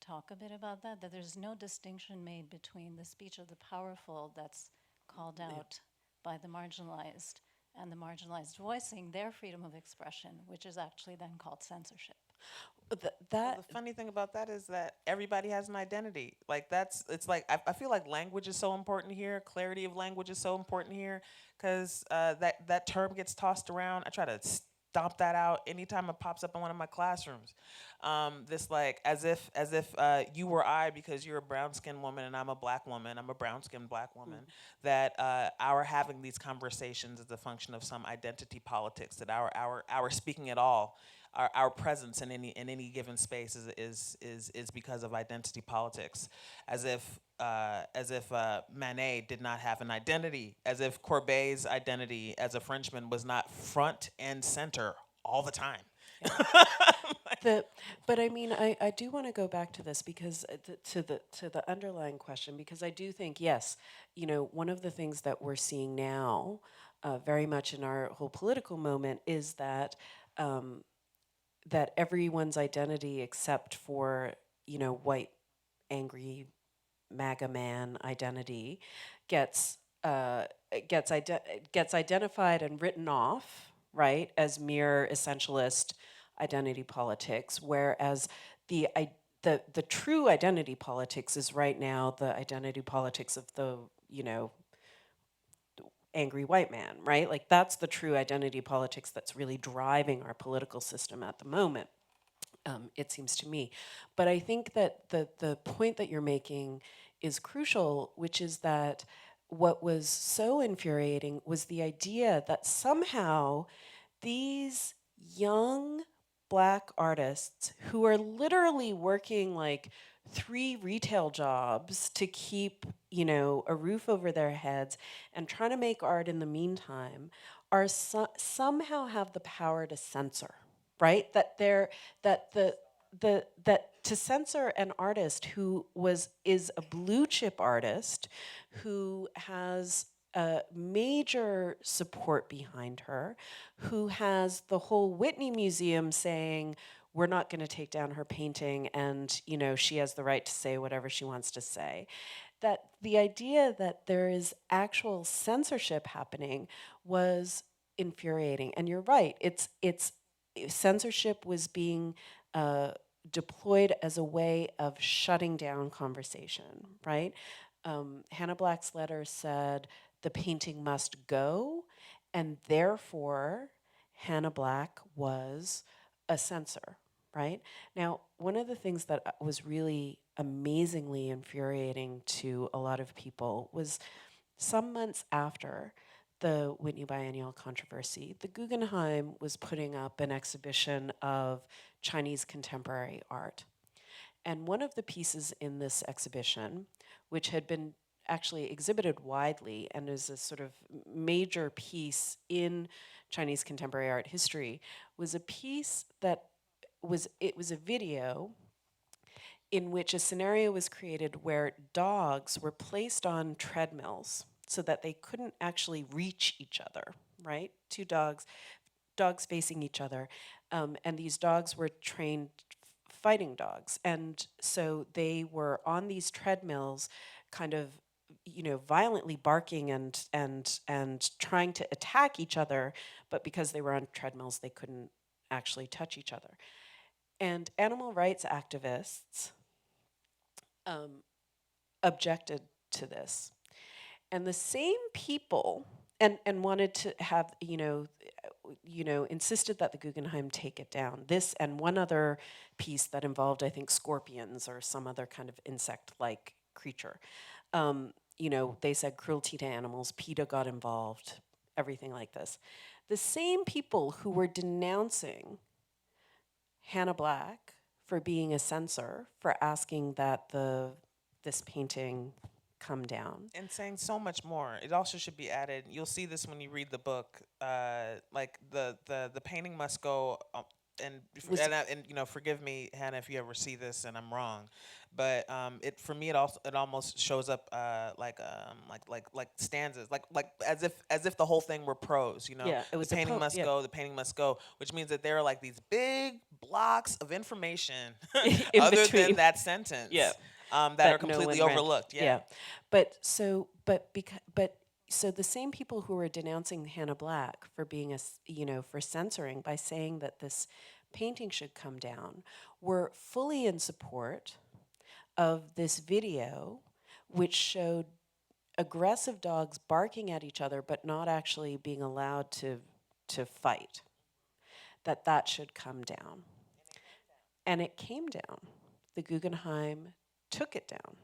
talk a bit about that, that there's no distinction made between the speech of the powerful that's called out by the marginalized and the marginalized voicing their freedom of expression, which is actually then called censorship. Th- Well, that the funny thing about that is that everybody has an identity. Like it's like I feel like language is so important here. Clarity of language is so important here because that term gets tossed around. I try to stomp that out anytime it pops up in one of my classrooms. This like as if you or I, because you're a brown skinned woman and I'm a black woman, I'm a brown skinned black woman, that our having these conversations is a function of some identity politics. That our speaking at all, our presence in any given space is because of identity politics, as if Manet did not have an identity, as if Courbet's identity as a Frenchman was not front and center all the time. the but I mean I do want to go back to this because to the underlying question, because I do think, yes, one of the things that we're seeing now very much in our whole political moment is that that everyone's identity except for white angry MAGA man identity gets gets identified and written off, right, as mere essentialist identity politics, whereas the true identity politics is right now the identity politics of the angry white man, right? Like that's the true identity politics that's really driving our political system at the moment. It seems to me. But I think that the point that you're making is crucial, which is that what was so infuriating was the idea that somehow these young black artists who are literally working like 3 retail jobs to keep, a roof over their heads and trying to make art in the meantime are somehow have the power to censor, right? That to censor an artist who is a blue chip artist who has major support behind her, who has the whole Whitney Museum saying, we're not going to take down her painting and, she has the right to say whatever she wants to say. That the idea that there is actual censorship happening was infuriating. And you're right, it's censorship was being deployed as a way of shutting down conversation, right? Hannah Black's letter said the painting must go, and therefore Hannah Black was a censor, right? Now, one of the things that was really amazingly infuriating to a lot of people was some months after the Whitney Biennial controversy, the Guggenheim was putting up an exhibition of Chinese contemporary art. And one of the pieces in this exhibition, which had been actually exhibited widely and is a sort of major piece in Chinese contemporary art history, was a piece that was a video in which a scenario was created where dogs were placed on treadmills so that they couldn't actually reach each other, right? Two dogs facing each other. And these dogs were trained fighting dogs. And so they were on these treadmills, kind of, violently barking and trying to attack each other, but because they were on treadmills, they couldn't actually touch each other. And animal rights activists objected to this. And the same people, and wanted to have, insisted that the Guggenheim take it down. This and one other piece that involved, I think, scorpions or some other kind of insect-like creature. They said cruelty to animals, PETA got involved, everything like this. The same people who were denouncing Hannah Black for being a censor, for asking that this painting come down. And saying so much more. It also should be added. You'll see this when you read the book. Like the painting must go. Forgive me, Hannah, if you ever see this and I'm wrong, but it almost shows up like stanzas, like as if the whole thing were prose. Yeah, it was the a painting po- must yeah. go. The painting must go, which means that there are like these big blocks of information In other between. than that sentence. Yeah. That are no completely one read. overlooked. Yeah. So the same people who were denouncing Hannah Black for being for censoring by saying that this painting should come down were fully in support of this video, which showed aggressive dogs barking at each other but not actually being allowed to fight. That should come down. And it came down. The Guggenheim took it down.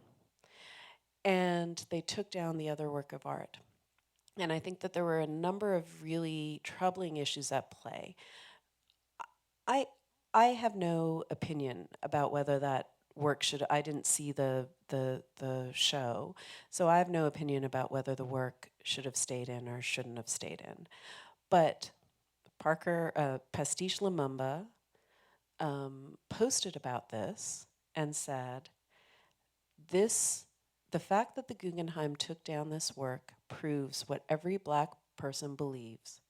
And they took down the other work of art. And I think that there were a number of really troubling issues at play. I have no opinion about whether that work should. I didn't see the show, so I have no opinion about whether the work should have stayed in or shouldn't have stayed in. But Pastiche Lumumba posted about this and said, the fact that the Guggenheim took down this work proves what every Black person believes,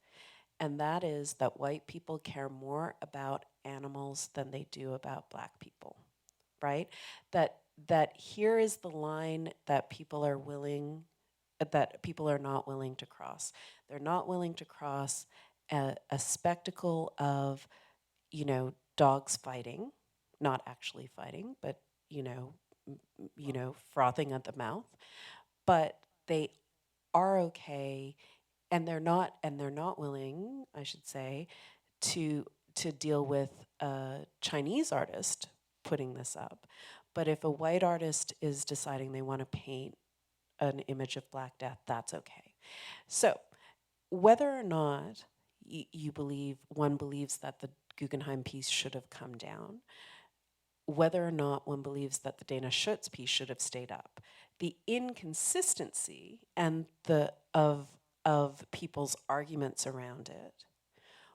and that is that white people care more about animals than they do about Black people, right? That here is the line that people are not willing to cross. They're not willing to cross a spectacle of, dogs fighting, not actually fighting, but frothing at the mouth. But they are okay, and they're not willing, I should say, to deal with a Chinese artist putting this up. But if a white artist is deciding they want to paint an image of Black Death, that's okay. So whether or not one believes that the Guggenheim piece should have come down, whether or not one believes that the Dana Schutz piece should have stayed up, the inconsistency and of people's arguments around it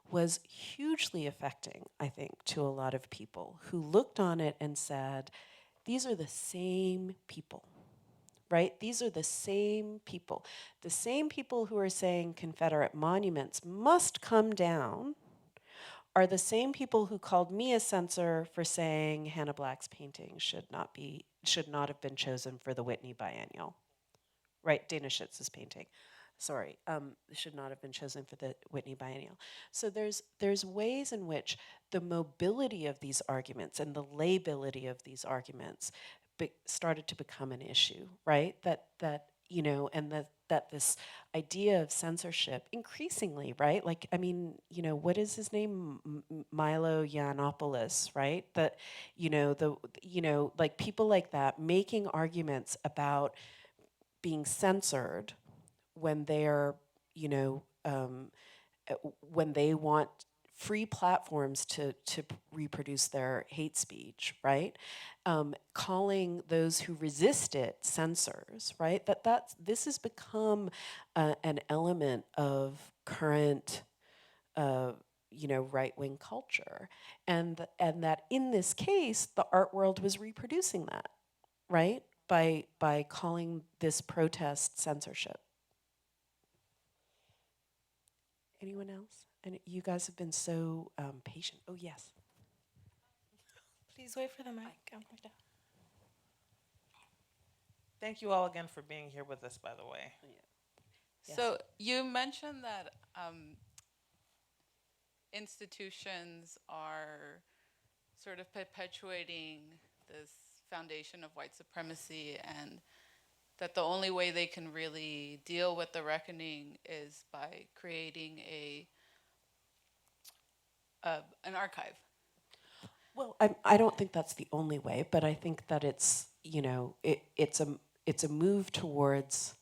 was hugely affecting, I think, to a lot of people who looked on it and said, these are the same people, right? These are the same people. The same people who are saying Confederate monuments must come down are the same people who called me a censor for saying Hannah Black's painting should not have been chosen for the Whitney Biennial. Right, Dana Schutz's painting. Sorry, should not have been chosen for the Whitney Biennial. So there's ways in which the mobility of these arguments and the layability of these arguments started to become an issue, right? That this idea of censorship increasingly, right? Like, I mean, what is his name? Milo Yiannopoulos, right? That, like people like that making arguments about being censored when they're, when they want free platforms to reproduce their hate speech, right? Calling those who resist it censors, right? This has become an element of current, right-wing culture, and that in this case, the art world was reproducing that, right? By calling this protest censorship. Anyone else? And you guys have been so patient. Oh, yes. Please wait for the mic. Thank you all again for being here with us, by the way. Yes. So you mentioned that institutions are sort of perpetuating this foundation of white supremacy, and that the only way they can really deal with the reckoning is by creating an archive. Well, I don't think that's the only way, but I think that it's, it's a move towards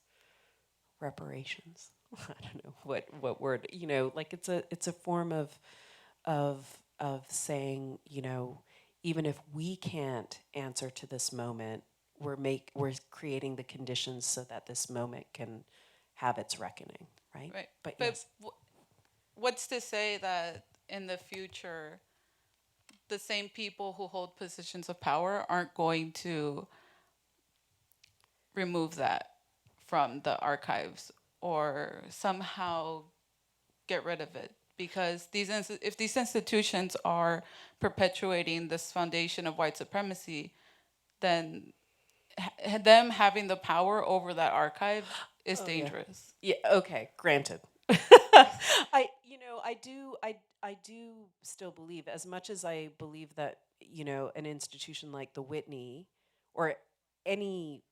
reparations. I don't know what word, like it's a form of of saying, even if we can't answer to this moment, we're creating the conditions so that this moment can have its reckoning, right? Right. But But yes. what's to say that in the future, the same people who hold positions of power aren't going to remove that from the archives or somehow get rid of it? Because if these institutions are perpetuating this foundation of white supremacy, then them having the power over that archive is Oh, yeah. dangerous. Yeah, okay, granted. I do still believe, as much as I believe that, an institution like the Whitney or any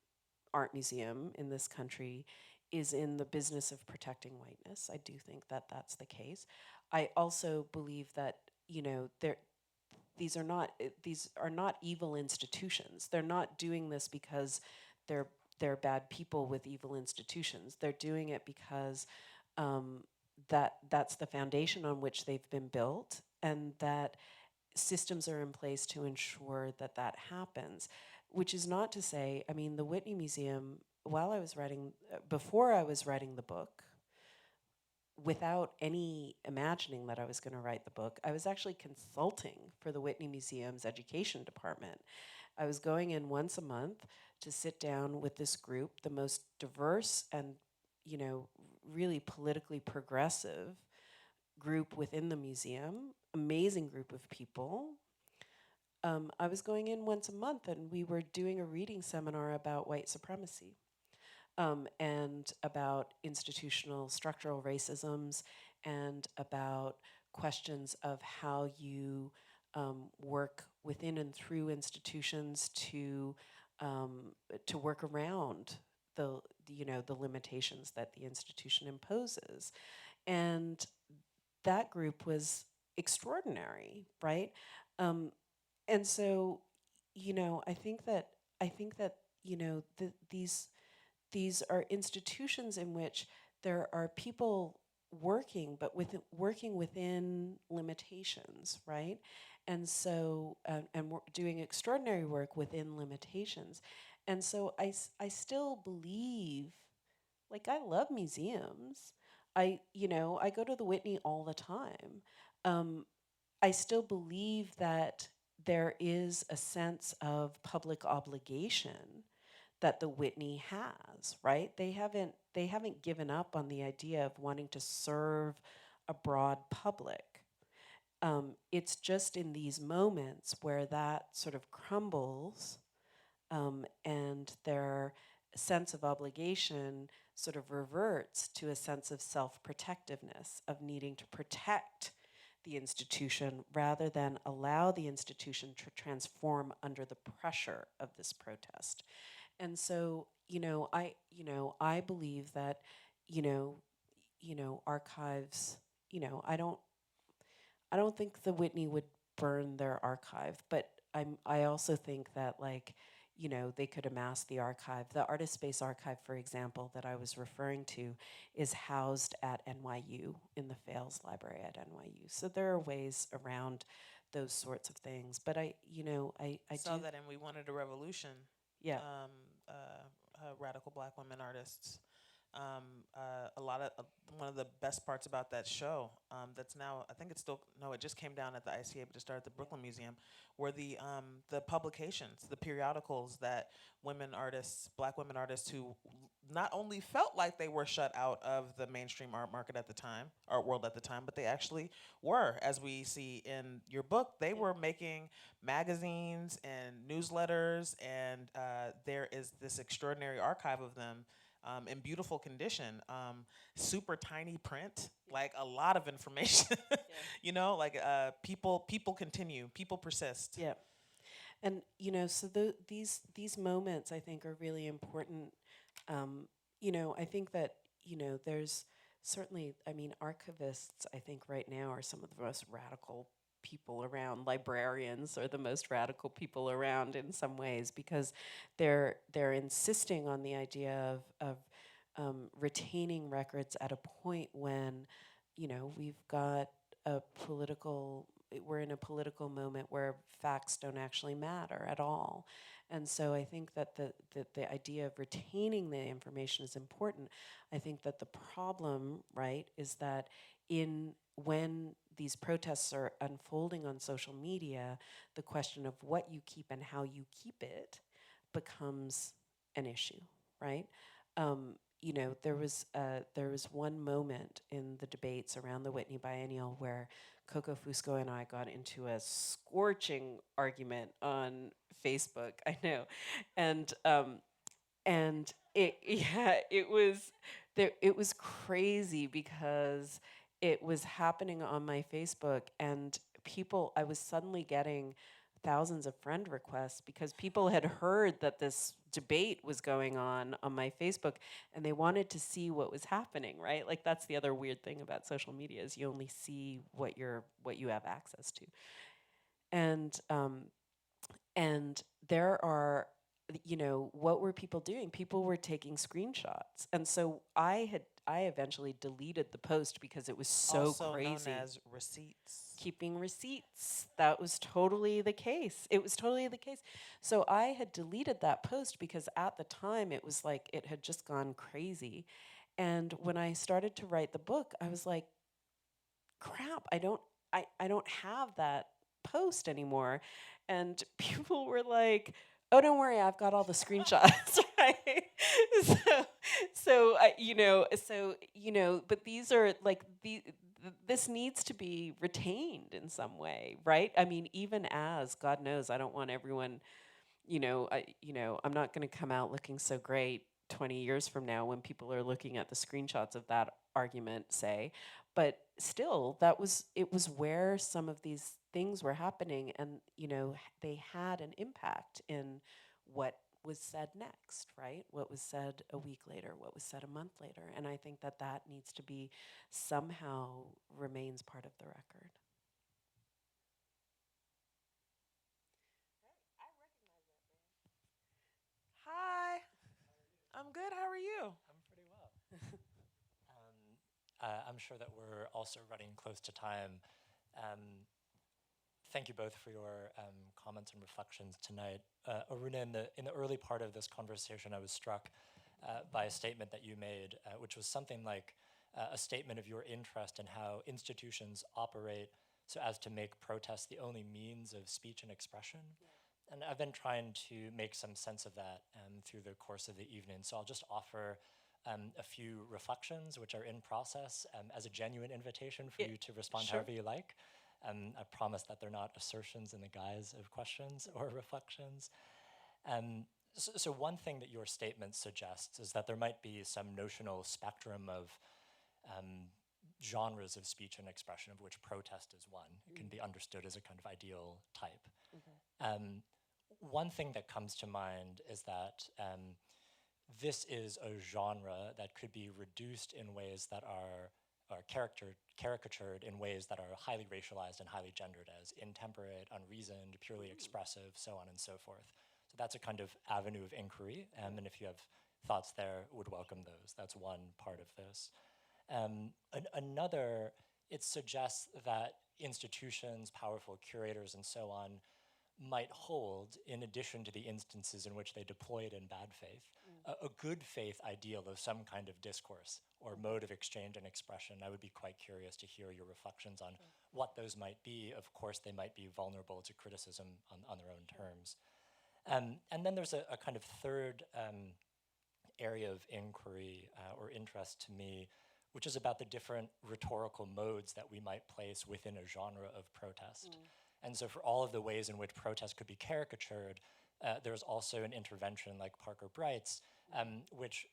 art museum in this country is in the business of protecting whiteness. I do think that that's the case. I also believe that, there these are not evil institutions. They're not doing this because they're they're bad people with evil institutions. They're doing it because that's the foundation on which they've been built, and that systems are in place to ensure that that happens. Which is not to say, I mean, the Whitney Museum, before I was writing the book, without any imagining that I was going to write the book, I was actually consulting for the Whitney Museum's education department. I was going in once a month to sit down with this group, the most diverse and, really politically progressive group within the museum, amazing group of people. I was going in once a month, and we were doing a reading seminar about white supremacy, and about institutional structural racisms, and about questions of how you work within and through institutions to work around the limitations that the institution imposes. And that group was extraordinary, right? Um, and so, I think that these are institutions in which there are people working, but working within limitations, right? And so, and we're doing extraordinary work within limitations. And so, I still believe, like, I love museums. I go to the Whitney all the time. Um, I still believe that there is a sense of public obligation that the Whitney has, right? They haven't given up on the idea of wanting to serve a broad public. It's just in these moments where that sort of crumbles, and their sense of obligation sort of reverts to a sense of self-protectiveness, of needing to protect the institution rather than allow the institution to transform under the pressure of this protest. And so, I believe that, you know, archives, I don't think the Whitney would burn their archive, but I also think that, like, they could amass the archive. The Artist Space Archive, for example, that I was referring to, is housed at NYU in the Fales Library at NYU. So there are ways around those sorts of things. But I Saw do, that, and we wanted a revolution. yeah. Radical black women artists. A lot of one of the best parts about that show, that's now, I think it's still, no, it just came down at the ICA, but to start at the Brooklyn Museum, were the publications, the periodicals that black women artists who not only felt like they were shut out of the mainstream art market at the time, art world at the time, but they actually were, as we see in your book. They were making magazines and newsletters, and there is this extraordinary archive of them, in beautiful condition, super tiny print, like a lot of information. Like, people continue, people persist. Yeah. And so these moments, I think, are really important, I think that, there's certainly, I mean, archivists, I think right now are some of the most radical people around. Librarians are the most radical people around in some ways because they're insisting on the idea of retaining records at a point when, we've got we're in a political moment where facts don't actually matter at all. And so I think that the idea of retaining the information is important. I think that the problem, right, is that when these protests are unfolding on social media, the question of what you keep and how you keep it becomes an issue, right? There was one moment in the debates around the Whitney Biennial where Coco Fusco and I got into a scorching argument on Facebook. I know, and it was crazy because it was happening on my Facebook, and I was suddenly getting thousands of friend requests because people had heard that this debate was going on my Facebook, and they wanted to see what was happening, right? Like, that's the other weird thing about social media is you only see what you have access to. And there are, what were people doing? People were taking screenshots. And so I eventually deleted the post because it was so Also crazy. known as receipts. Keeping receipts. That was totally the case. It was totally the case. So I had deleted that post because at the time it was like it had just gone crazy. And when I started to write the book, I was like, crap, I don't have that post anymore. And people were like, oh, don't worry, I've got all the screenshots, right? But these are like this needs to be retained in some way, right? I mean, even as God knows, I don't want everyone, I'm not going to come out looking so great 20 years from now when people are looking at the screenshots of that argument, say. But still, it was where some of these things were happening, and they had an impact in what was said next, right? What was said a week later, what was said a month later. And I think that needs to be somehow remains part of the record. Hi. I'm good. How are you? I'm pretty well. I'm sure that we're also running close to time. Thank you both for your comments and reflections tonight. Aruna, in the early part of this conversation, I was struck by a statement that you made, which was something like a statement of your interest in how institutions operate so as to make protests the only means of speech and expression. Yeah. And I've been trying to make some sense of that through the course of the evening. So I'll just offer a few reflections, which are in process, as a genuine invitation for you to respond Sure. however you like. I promise that they're not assertions in the guise of questions or reflections. So one thing that your statement suggests is that there might be some notional spectrum of genres of speech and expression, of which protest is one. It can be understood as a kind of ideal type. One thing that comes to mind is that this is a genre that could be reduced in ways that are caricatured in ways that are highly racialized and highly gendered as intemperate, unreasoned, purely expressive, so on and so forth. So that's a kind of avenue of inquiry, and if you have thoughts there, would welcome those. That's one part of this. Another, it suggests that institutions, powerful curators, and so on might hold, in addition to the instances in which they deploy it in bad faith, a good faith ideal of some kind of discourse or mode of exchange and expression. I would be quite curious to hear your reflections on what those might be. Of course, they might be vulnerable to criticism on their own terms. And then there's a kind of third area of inquiry or interest to me, which is about the different rhetorical modes that we might place within a genre of protest. And so for all of the ways in which protest could be caricatured, there's also an intervention like Parker Bright's, which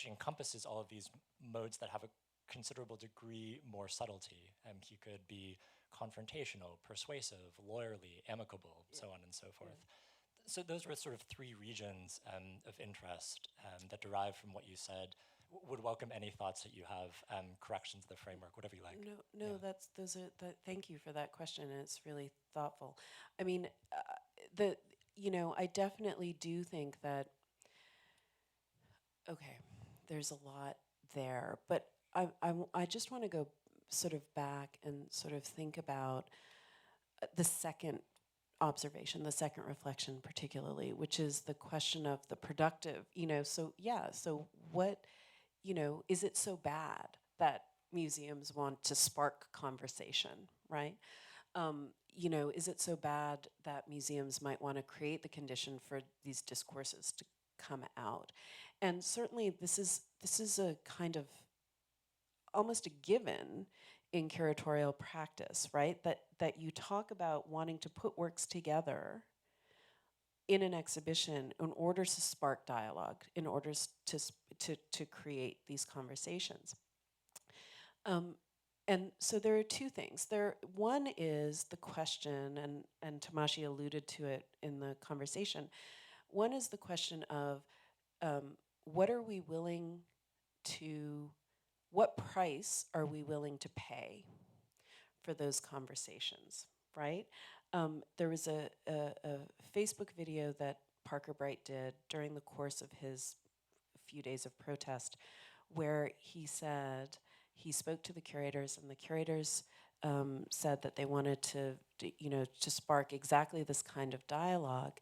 encompasses all of these modes that have a considerable degree more subtlety. He could be confrontational, persuasive, lawyerly, amicable, so on and so forth. So those were sort of three regions of interest that derive from what you said. Would welcome any thoughts that you have, corrections to the framework, whatever you like. No, thank you for that question, and it's really thoughtful. I mean, I definitely do think that, okay, there's a lot there, but I just want to go sort of back and sort of think about the second observation, the second reflection particularly, which is the question of the productive, so what, is it so bad that museums want to spark conversation, right? Is it so bad that museums might want to create the condition for these discourses to come out? And certainly this is a kind of almost a given in curatorial practice, right? That you talk about wanting to put works together in an exhibition in order to spark dialogue, in order to create these conversations. And so there are two things. One is the question, and Tomashi alluded to it in the conversation. One is the question of what are we willing to, what price are we willing to pay for those conversations, right? There was a Facebook video that Parker Bright did during the course of his few days of protest, where he said he spoke to the curators, and the curators said that they wanted to spark exactly this kind of dialogue,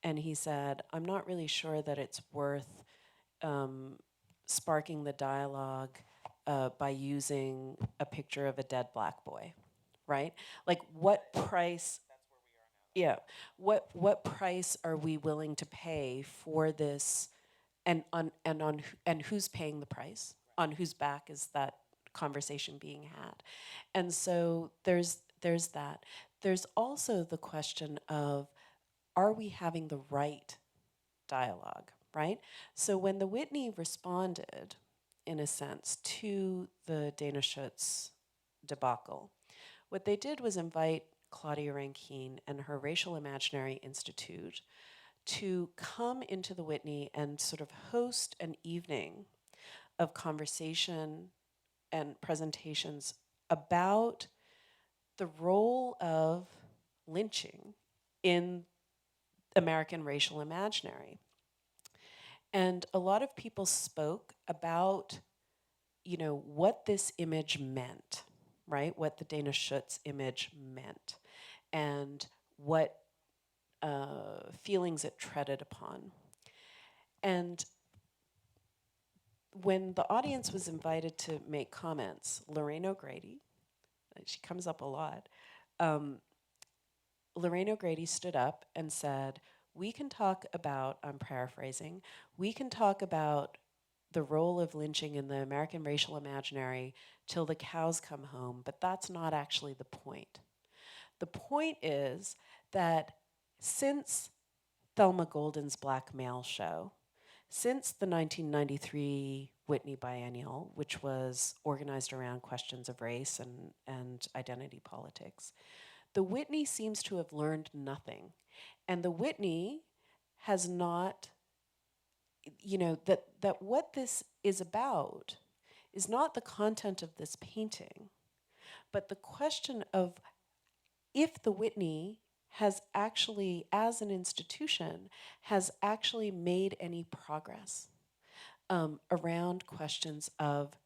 and he said, "I'm not really sure that it's worth sparking the dialogue by using a picture of a dead black boy, right? Like, what price?" Yeah, what price are we willing to pay for this, and who's paying the price? On whose back is that conversation being had? And so there's that. There's also the question of, are we having the right dialogue, right? So when the Whitney responded, in a sense, to the Dana Schutz debacle, what they did was invite Claudia Rankine and her Racial Imaginary Institute to come into the Whitney and sort of host an evening of conversation and presentations about the role of lynching in American racial imaginary. And a lot of people spoke about, what this image meant, right? What the Dana Schutz image meant, and what feelings it treaded upon. And when the audience was invited to make comments, Lorraine O'Grady, she comes up a lot, Lorraine O'Grady stood up and said, "We can talk about," I'm paraphrasing, "we can talk about the role of lynching in the American racial imaginary till the cows come home, but that's not actually the point. The point is that since Thelma Golden's Black Male Show, since the 1993 Whitney Biennial, which was organized around questions of race and identity politics, the Whitney seems to have learned nothing. And the Whitney has not, that what this is about is not the content of this painting, but the question of if the Whitney has actually, as an institution, has actually made any progress around questions of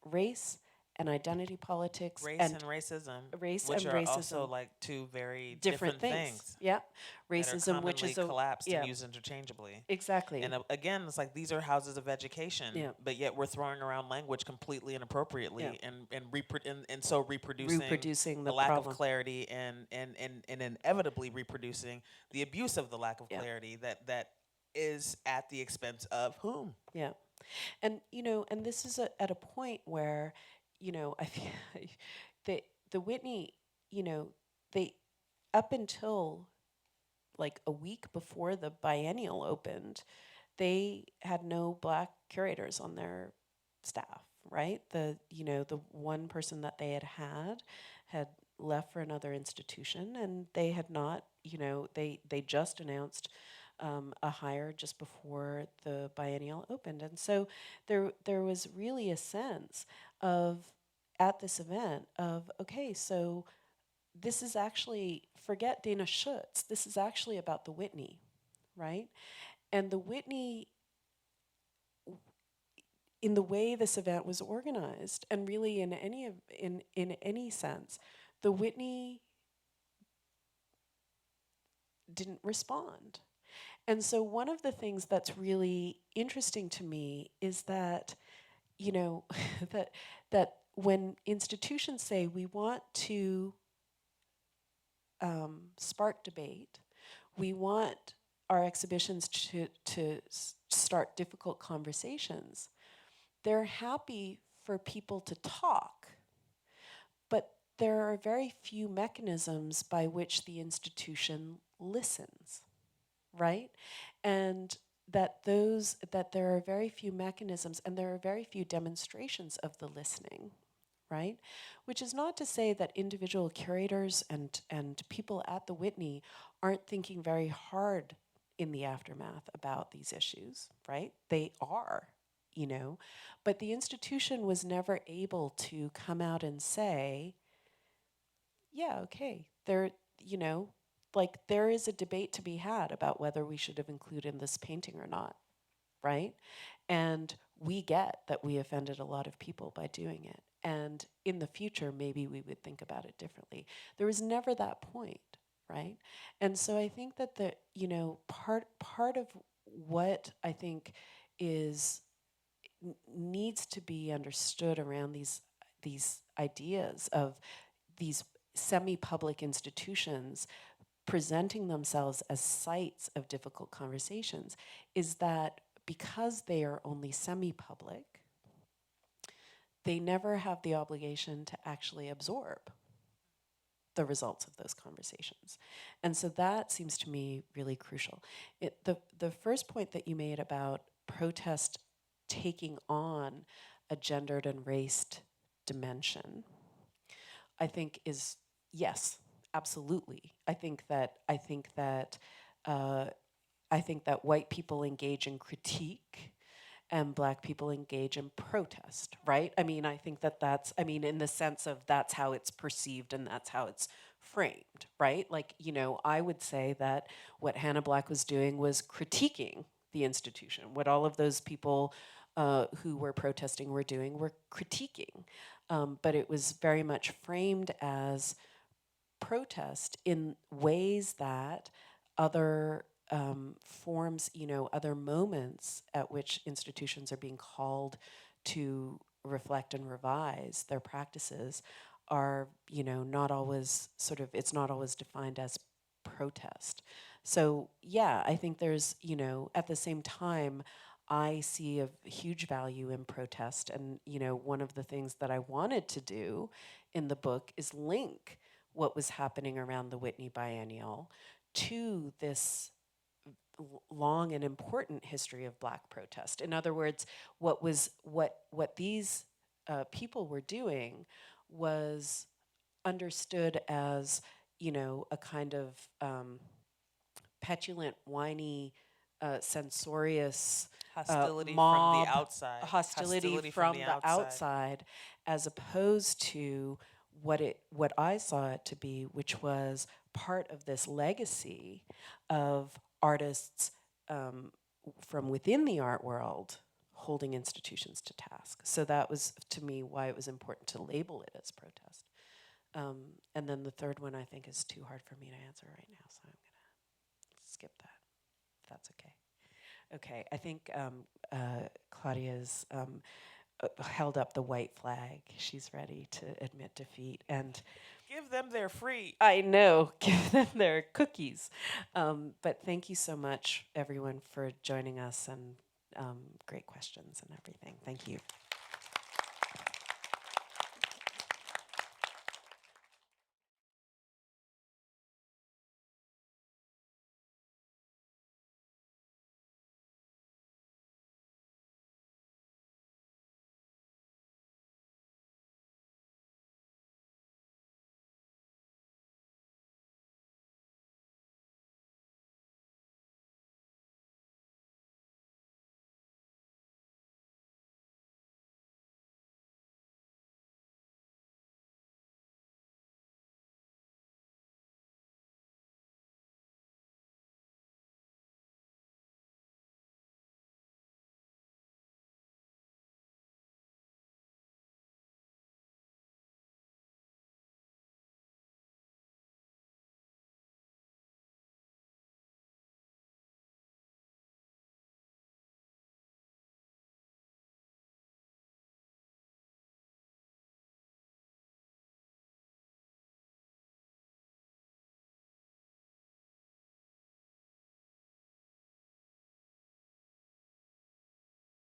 race and identity politics, Race and and racism, race which and are also racism. like two very Different different things. things Yeah, that are racism, which commonly is a collapsed yeah, and used interchangeably. exactly. And again, it's like these are houses of education, Yeah. but yet we're throwing around language completely inappropriately, Yeah. and so reproducing Reproducing the the lack problem. of clarity, and inevitably reproducing the abuse of the lack of Yeah. clarity that is at the expense of whom? Yeah, and and this is at a point where, I feel the Whitney, they, up until like a week before the biennial opened, they had no Black curators on their staff, right? The one person that they had left for another institution, and they had not, they just announced a hire just before the biennial opened. And so there was really a sense of, at this event, of, okay, so this is actually, forget Dana Schutz, this is actually about the Whitney, right? And the Whitney, in the way this event was organized, and really in any sense, the Whitney didn't respond. And so one of the things that's really interesting to me is that, you know, that when institutions say we want to spark debate, we want our exhibitions to start difficult conversations, they're happy for people to talk, but there are very few mechanisms by which the institution listens, right? And that there are very few mechanisms and there are very few demonstrations of the listening, right? Which is not to say that individual curators and people at the Whitney aren't thinking very hard in the aftermath about these issues, right? They are, you know, but the institution was never able to come out and say, yeah, okay, there, you know, like there is a debate to be had about whether we should have included this painting or not, right? And we get that we offended a lot of people by doing it. And in the future, maybe we would think about it differently. There was never that point, right? And so I think that the, you know, part of what I think is needs to be understood around these ideas of these semi-public institutions presenting themselves as sites of difficult conversations is that because they are only semi-public, they never have the obligation to actually absorb the results of those conversations. And so that seems to me really crucial. The first point that you made about protest taking on a gendered and raced dimension, I think is, yes, absolutely. I think that white people engage in critique and black people engage in protest, right? I mean, I think that's, I mean, in the sense of that's how it's perceived and that's how it's framed, right? Like, you know, I would say that what Hannah Black was doing was critiquing the institution. What all of those people who were protesting were doing were critiquing. But it was very much framed as protest in ways that other forms, you know, other moments at which institutions are being called to reflect and revise their practices are, you know, not always sort of, it's not always defined as protest. So yeah, I think there's, you know, at the same time, I see a huge value in protest. And, you know, one of the things that I wanted to do in the book is link what was happening around the Whitney Biennial to this long and important history of black protest. In other words, what these people were doing was understood as, you know, a kind of petulant, whiny, censorious Hostility from mob, the outside. hostility from the outside, as opposed to what I saw it to be, which was part of this legacy of artists from within the art world holding institutions to task. So that was, to me, why it was important to label it as protest. And then the third one I think is too hard for me to answer right now, so I'm gonna skip that, if that's okay. Okay, I think Claudia's held up the white flag. She's ready to admit defeat. And Give them their free. I know, give them their cookies. But thank you so much, everyone, for joining us and great questions and everything. Thank you.